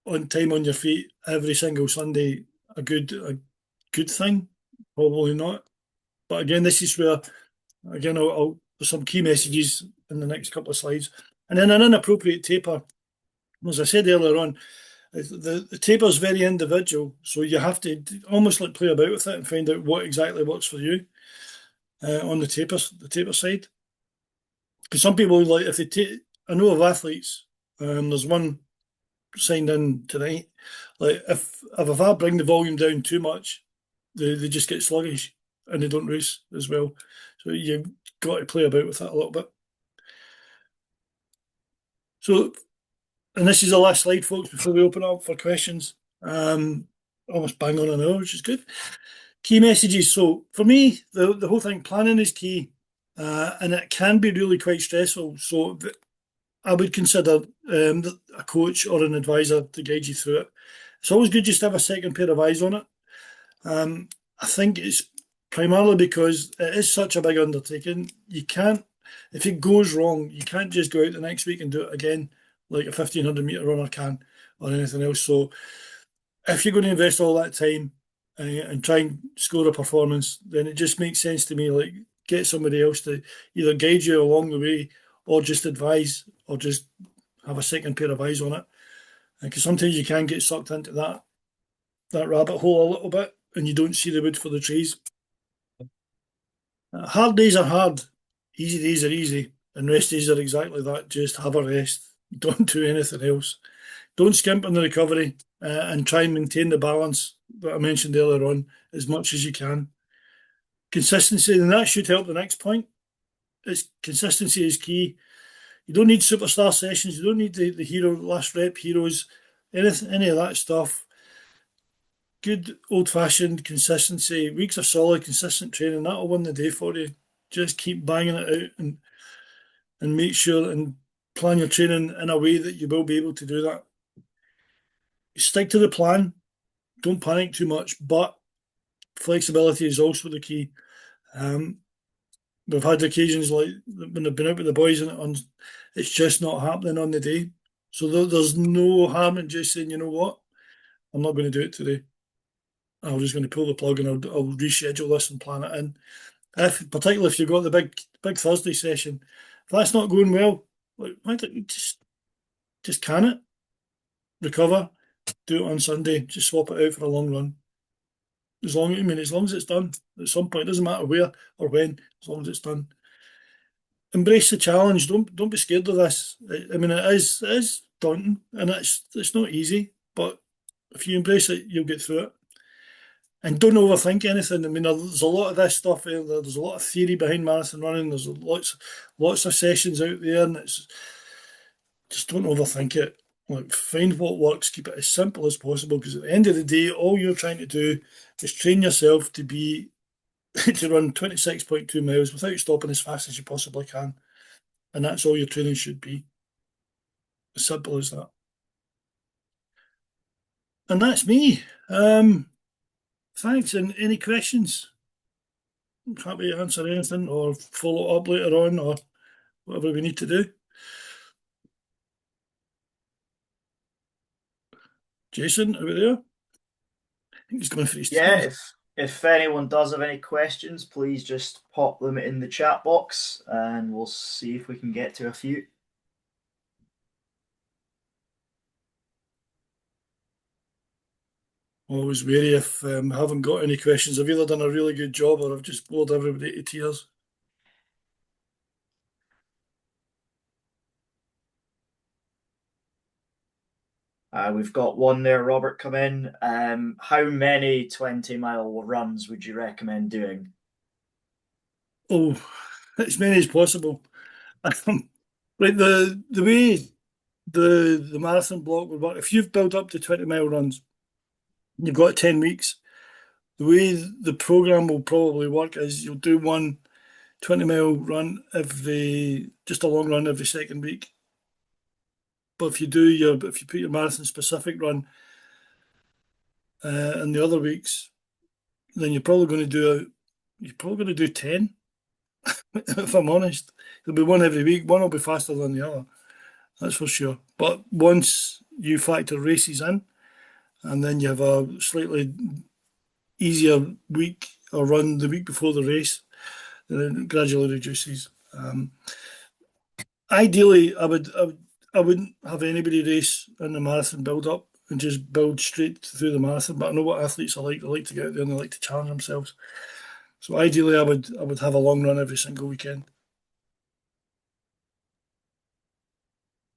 Speaker 1: on time on your feet every single Sunday a good thing? Probably not. But again, this is where there's some key messages in the next couple of slides, and then an inappropriate taper. As I said earlier on, the taper is very individual, so you have to almost like play about with it and find out what exactly works for you on the taper side. Because some people, like, if they take, I know of athletes. There's one signed in tonight. Like, if I bring the volume down too much, they just get sluggish and they don't race as well. So you've got to play about with that a little bit. So, and this is the last slide, folks, before we open up for questions. Almost bang on an hour, which is good. Key messages. So for me, the whole thing, planning is key, and it can be really quite stressful. So I would consider a coach or an advisor to guide you through it. It's always good just to have a second pair of eyes on it. I think it's primarily because it is such a big undertaking. You can't, if it goes wrong, you can't just go out the next week and do it again like a 1,500 meter runner can or anything else. So if you're going to invest all that time and try and score a performance, then it just makes sense to me, like, get somebody else to either guide you along the way or just advise or just have a second pair of eyes on it. Because sometimes you can get sucked into that rabbit hole a little bit and you don't see the wood for the trees. Hard days are hard, easy days are easy, and rest days are exactly that. Just have a rest. Don't do anything else. Don't skimp on the recovery, and try and maintain the balance that I mentioned earlier on as much as you can. Consistency, and that should help the next point. Consistency is key. You don't need superstar sessions. You don't need the hero last rep heroes, any of that stuff. Good old fashioned consistency, weeks of solid consistent training, that'll win the day for you. Just keep banging it out and make sure and plan your training in a way that you will be able to do that. Stick to the plan. Don't panic too much, but flexibility is also the key. We've had occasions like when I've been out with the boys and it's just not happening on the day. So there's no harm in just saying, you know what, I'm not going to do it today. I'm just going to pull the plug and I'll reschedule this and plan it in. Particularly if you've got the big Thursday session, if that's not going well, like, why don't you just can it, recover, do it on Sunday, just swap it out for a long run. As long as it's done at some point, it doesn't matter where or when, as long as it's done. Embrace the challenge. Don't be scared of this. I mean, it is daunting and it's not easy, but if you embrace it, you'll get through it. And don't overthink anything. I mean, there's a lot of this stuff out there. There's a lot of theory behind marathon running. There's lots of sessions out there, and it's just don't overthink it. Like, find what works. Keep it as simple as possible. Because at the end of the day, all you're trying to do is train yourself to be to run 26.2 miles without stopping as fast as you possibly can, and that's all your training should be. As simple as that. And that's me. Thanks. And any questions? I'm happy to answer anything or follow up later on or whatever we need to do. Jason, are we there? I think he's going for his
Speaker 4: Yeah,
Speaker 1: teeth.
Speaker 4: if anyone does have any questions, please just pop them in the chat box and we'll see if we can get to a few.
Speaker 1: Always wary if I haven't got any questions. I've either done a really good job or I've just bored everybody to tears.
Speaker 4: We've got one there, Robert, come in. How many 20-mile runs would you recommend doing?
Speaker 1: Oh, as many as possible. Like the way the marathon block would work, if you've built up to 20-mile runs, you've got 10 weeks. The way the program will probably work is you'll do one 20-mile run just a long run every second week. But if you put your marathon specific run in the other weeks, then you're probably going to do 10, if I'm honest. There'll be one every week. One will be faster than the other, that's for sure. But once you factor races in, and then you have a slightly easier week or run the week before the race, then it gradually reduces. Ideally, I wouldn't have anybody race in the marathon build up and just build straight through the marathon. But I know what athletes are like. They like to get out there and they like to challenge themselves. So ideally, I would have a long run every single weekend.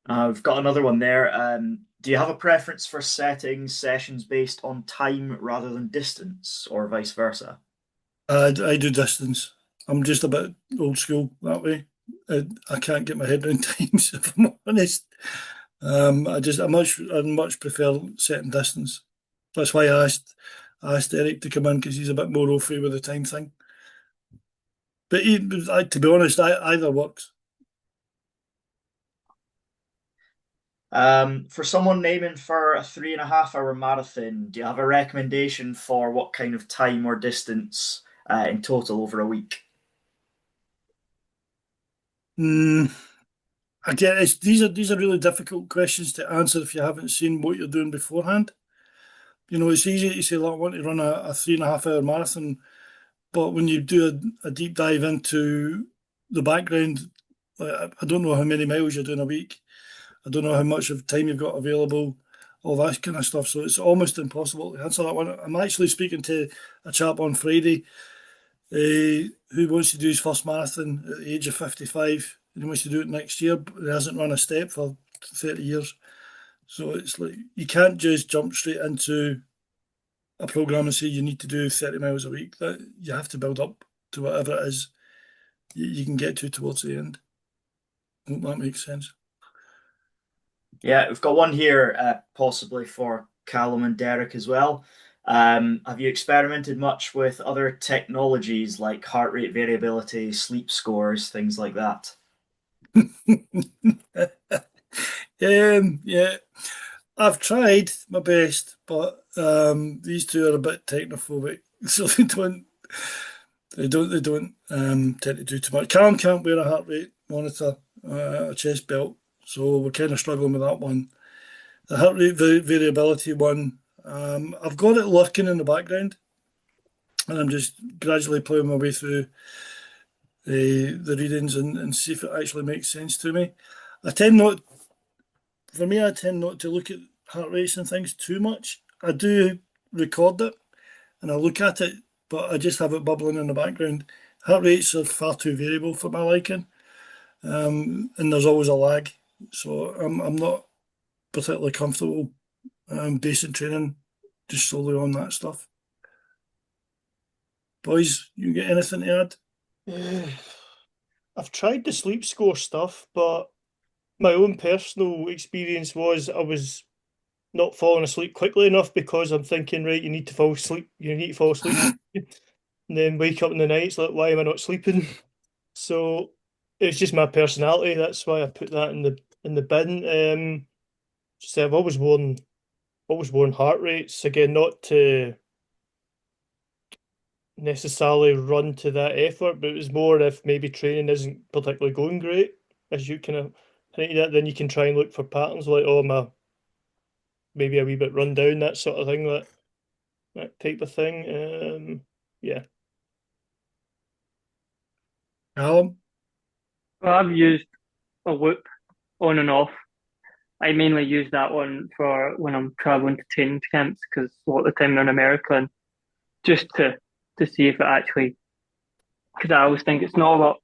Speaker 4: We've got another one there. Do you have a preference for setting sessions based on time rather than distance, or vice versa?
Speaker 1: I do distance. I'm just a bit old school that way. I can't get my head around times, if I'm honest. I much prefer setting distance. That's why I asked Eric to come in because he's a bit more au fait with the time thing. But to be honest, either works.
Speaker 4: For someone aiming for a 3.5 hour marathon, do you have a recommendation for what kind of time or distance in total over a week?
Speaker 1: Mm, Again, these are really difficult questions to answer if you haven't seen what you're doing beforehand. You know, it's easy to say, "Look, I want to run a 3.5 hour marathon," but when you do a deep dive into the background, I don't know how many miles you're doing a week. I don't know how much of time you've got available, all that kind of stuff. So it's almost impossible to answer that one. I'm actually speaking to a chap on Friday who wants to do his first marathon at the age of 55 and he wants to do it next year, but he hasn't run a step for 30 years. So it's like you can't just jump straight into a program and say you need to do 30 miles a week. That you have to build up to whatever it is you can get to towards the end. I hope that makes sense.
Speaker 4: Yeah, we've got one here, possibly for Callum and Derek as well. Have you experimented much with other technologies like heart rate variability, sleep scores, things like that?
Speaker 1: Yeah, I've tried my best, but these two are a bit technophobic, so they don't tend to do too much. Callum can't wear a heart rate monitor, a chest belt, so we're kind of struggling with that one. The heart rate variability one, I've got it lurking in the background, and I'm just gradually ploughing my way through the readings and see if it actually makes sense to me. I tend not, for me, I tend not to look at heart rates and things too much. I do record it and I look at it, but I just have it bubbling in the background. Heart rates are far too variable for my liking, and there's always a lag. So I'm not particularly comfortable basing training just solely on that stuff. Boys, you get anything to add?
Speaker 3: I've tried the sleep score stuff, but my own personal experience was I was not falling asleep quickly enough because I'm thinking, right, you need to fall asleep, you need to fall asleep, and then wake up in the night, it's like, why am I not sleeping? So it's just my personality. That's why I put that in the bin. So I've always worn heart rates again, not to necessarily run to that effort, but it was more if maybe training isn't particularly going great, as you kind of hint at, then you can try and look for patterns like, oh, my maybe a wee bit run down, that sort of thing, that type of thing. Yeah.
Speaker 1: Callum?
Speaker 2: Well, I've used a loop on and off. I mainly use that one for when I'm traveling to training camps because a lot of the time they're in America, and just to see if it actually, because I always think it's not a lot.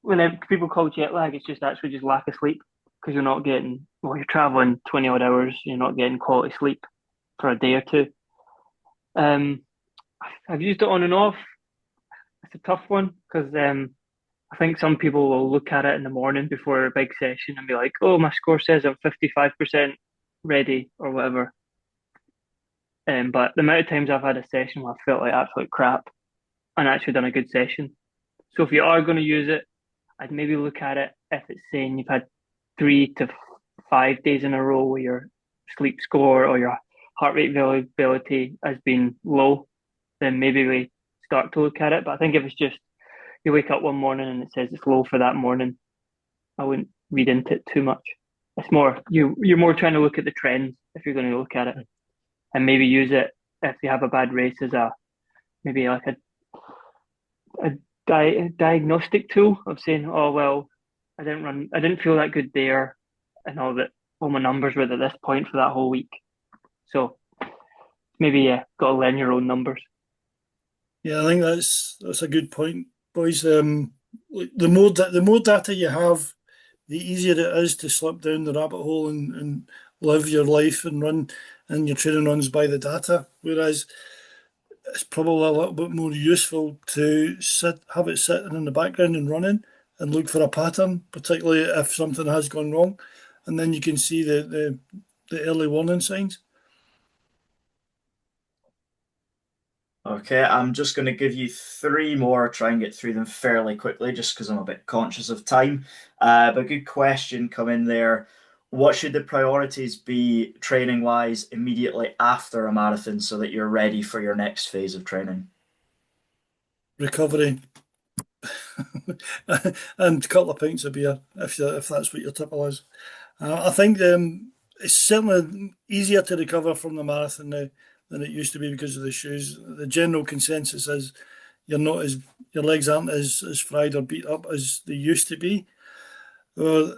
Speaker 2: Whenever people call jet lag, it's just actually just lack of sleep. because you're not getting, well, you're traveling 20 odd hours, you're not getting quality sleep for a day or two. I've used it on and off. It's a tough one because I think some people will look at it in the morning before a big session and be like, "Oh, my score says I'm 55% ready or whatever." But the amount of times I've had a session where I felt like absolute crap and actually done a good session. So if you are going to use it, I'd maybe look at it if it's saying you've had 3 to 5 days in a row where your sleep score or your heart rate variability has been low, then maybe we start to look at it. But I think if it's just you wake up one morning and it says it's low for that morning, I wouldn't read into it too much. It's more you're more trying to look at the trends if you're going to look at it, and maybe use it if you have a bad race as a maybe like a diagnostic tool of saying, oh well, I didn't feel that good there, and all my numbers were at this point for that whole week. So maybe got to learn your own numbers.
Speaker 1: Yeah, I think that's a good point, boys. The more data you have, the easier it is to slip down the rabbit hole and live your life and run and your training runs by the data. Whereas it's probably a little bit more useful to have it sitting in the background and running and look for a pattern, particularly if something has gone wrong, and then you can see the early warning signs.
Speaker 4: Okay, I'm just going to give you three more, try and get through them fairly quickly, just because I'm a bit conscious of time. But good question come in there. What should the priorities be training wise immediately after a marathon so that you're ready for your next phase of training?
Speaker 1: Recovery and a couple of pints of beer if that's what your tipple is. I think it's certainly easier to recover from the marathon now than it used to be because of the shoes. The general consensus is your legs aren't as fried or beat up as they used to be. Well,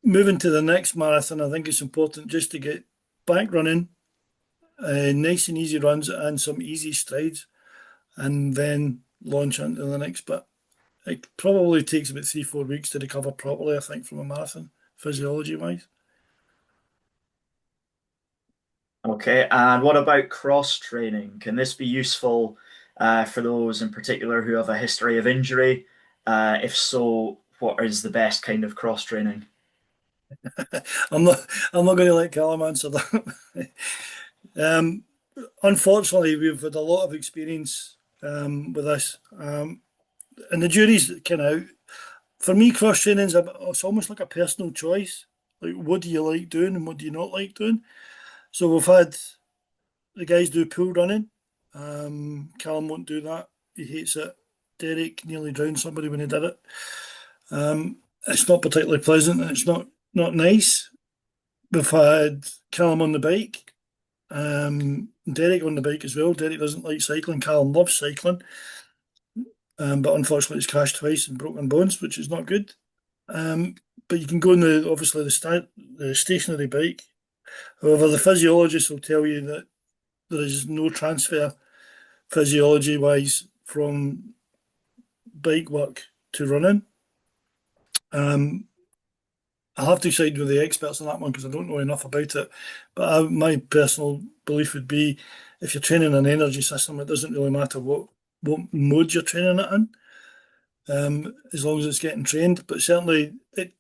Speaker 1: moving to the next marathon, I think it's important just to get back running, nice and easy runs and some easy strides, and then launch into the next bit. It probably takes about 3-4 weeks to recover properly, I think, from a marathon, physiology wise.
Speaker 4: Okay, and what about cross training? Can this be useful for those in particular who have a history of injury? If so, what is the best kind of cross training?
Speaker 1: I'm not going to let Callum answer that. Unfortunately, we've had a lot of experience with this, and the jury's kind of out. For me, cross training it's almost like a personal choice. Like, what do you like doing and what do you not like doing? So we've had the guys do pool running. Callum won't do that. He hates it. Derek nearly drowned somebody when he did it. It's not particularly pleasant and it's not nice. We've had Callum on the bike. Derek on the bike as well. Derek doesn't like cycling. Callum loves cycling. But unfortunately he's crashed twice and broken bones, which is not good. But you can go on the stationary bike. However, the physiologist will tell you that there is no transfer physiology wise from bike work to running. I'll have to side with the experts on that one because I don't know enough about it. But my personal belief would be if you're training an energy system, it doesn't really matter what mode you're training it in, as long as it's getting trained. But certainly it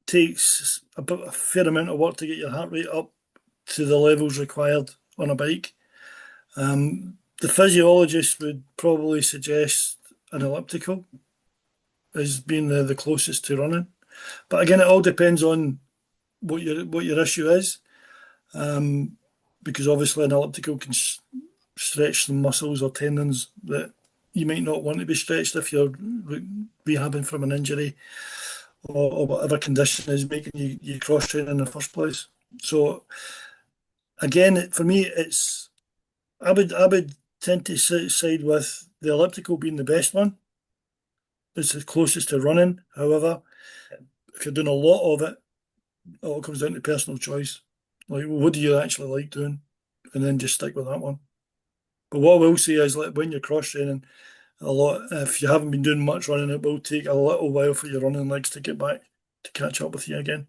Speaker 1: takes a fair amount of work to get your heart rate up to the levels required on a bike. The physiologist would probably suggest an elliptical as being the closest to running. But again, it all depends on what your issue is, because obviously an elliptical can stretch some muscles or tendons that you might not want to be stretched if you're rehabbing from an injury or whatever condition is making you cross train in the first place. So again, for me, I would tend to side with the elliptical being the best one. It's the closest to running. However, if you're doing a lot of it, it all comes down to personal choice. Like, what do you actually like doing? And then just stick with that one. But what I will say is, like, when you're cross training, if you haven't been doing much running, it will take a little while for your running legs to get back catch up with you again.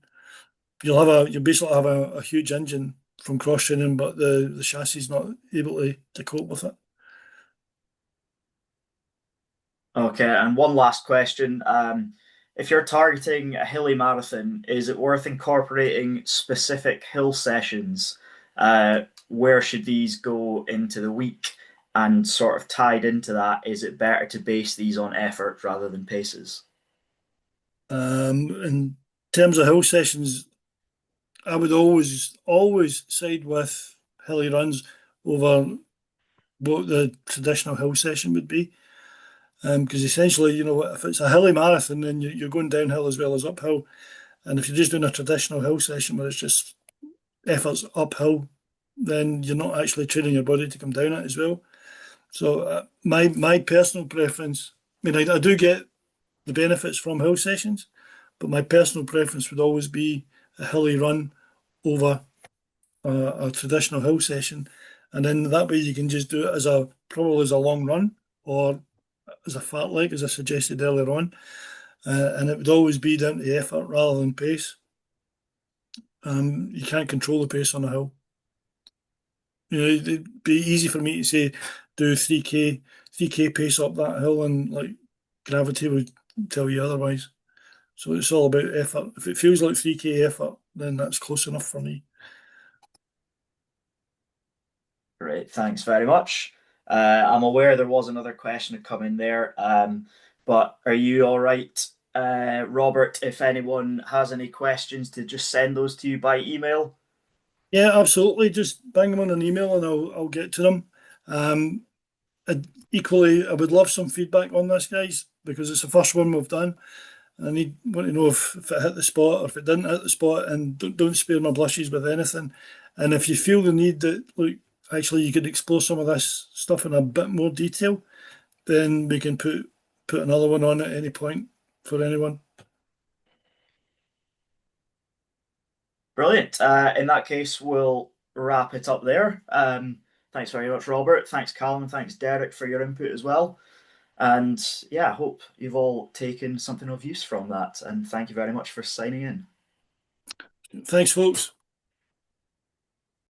Speaker 1: You'll basically have a huge engine from cross training, but the chassis is not able to cope with it.
Speaker 4: Okay, and one last question. If you're targeting a hilly marathon, is it worth incorporating specific hill sessions? Where should these go into the week? And sort of tied into that, is it better to base these on effort rather than paces?
Speaker 1: In terms of hill sessions, I would always side with hilly runs over what the traditional hill session would be. Because essentially, if it's a hilly marathon, then you're going downhill as well as uphill. And if you're just doing a traditional hill session where it's just efforts uphill, then you're not actually training your body to come down it as well. So my personal preference, I mean, I do get the benefits from hill sessions, but my personal preference would always be a hilly run over a traditional hill session, and then that way you can just do it probably as a long run or as a fat leg, as I suggested earlier on, and it would always be down to effort rather than pace. You can't control the pace on a hill. It'd be easy for me to say do 3k pace up that hill, and like gravity would tell you otherwise. So it's all about effort. If it feels like 3k effort, then that's close enough for me.
Speaker 4: Great, thanks very much. I'm aware there was another question to come in there, but are you all right, Robert? If anyone has any questions, to just send those to you by email.
Speaker 1: Yeah, absolutely. Just bang them on an email and I'll get to them. Equally, I would love some feedback on this, guys, because it's the first one we've done. I want to know if it hit the spot or if it didn't hit the spot, and don't spare my blushes with anything. And if you feel the need that, look, actually you could explore some of this stuff in a bit more detail, then we can put another one on at any point for anyone.
Speaker 4: Brilliant. In that case, we'll wrap it up there. Thanks very much, Robert. Thanks, Callum, and thanks, Derek, for your input as well. And yeah, I hope you've all taken something of use from that. And thank you very much for signing in.
Speaker 1: Thanks, folks.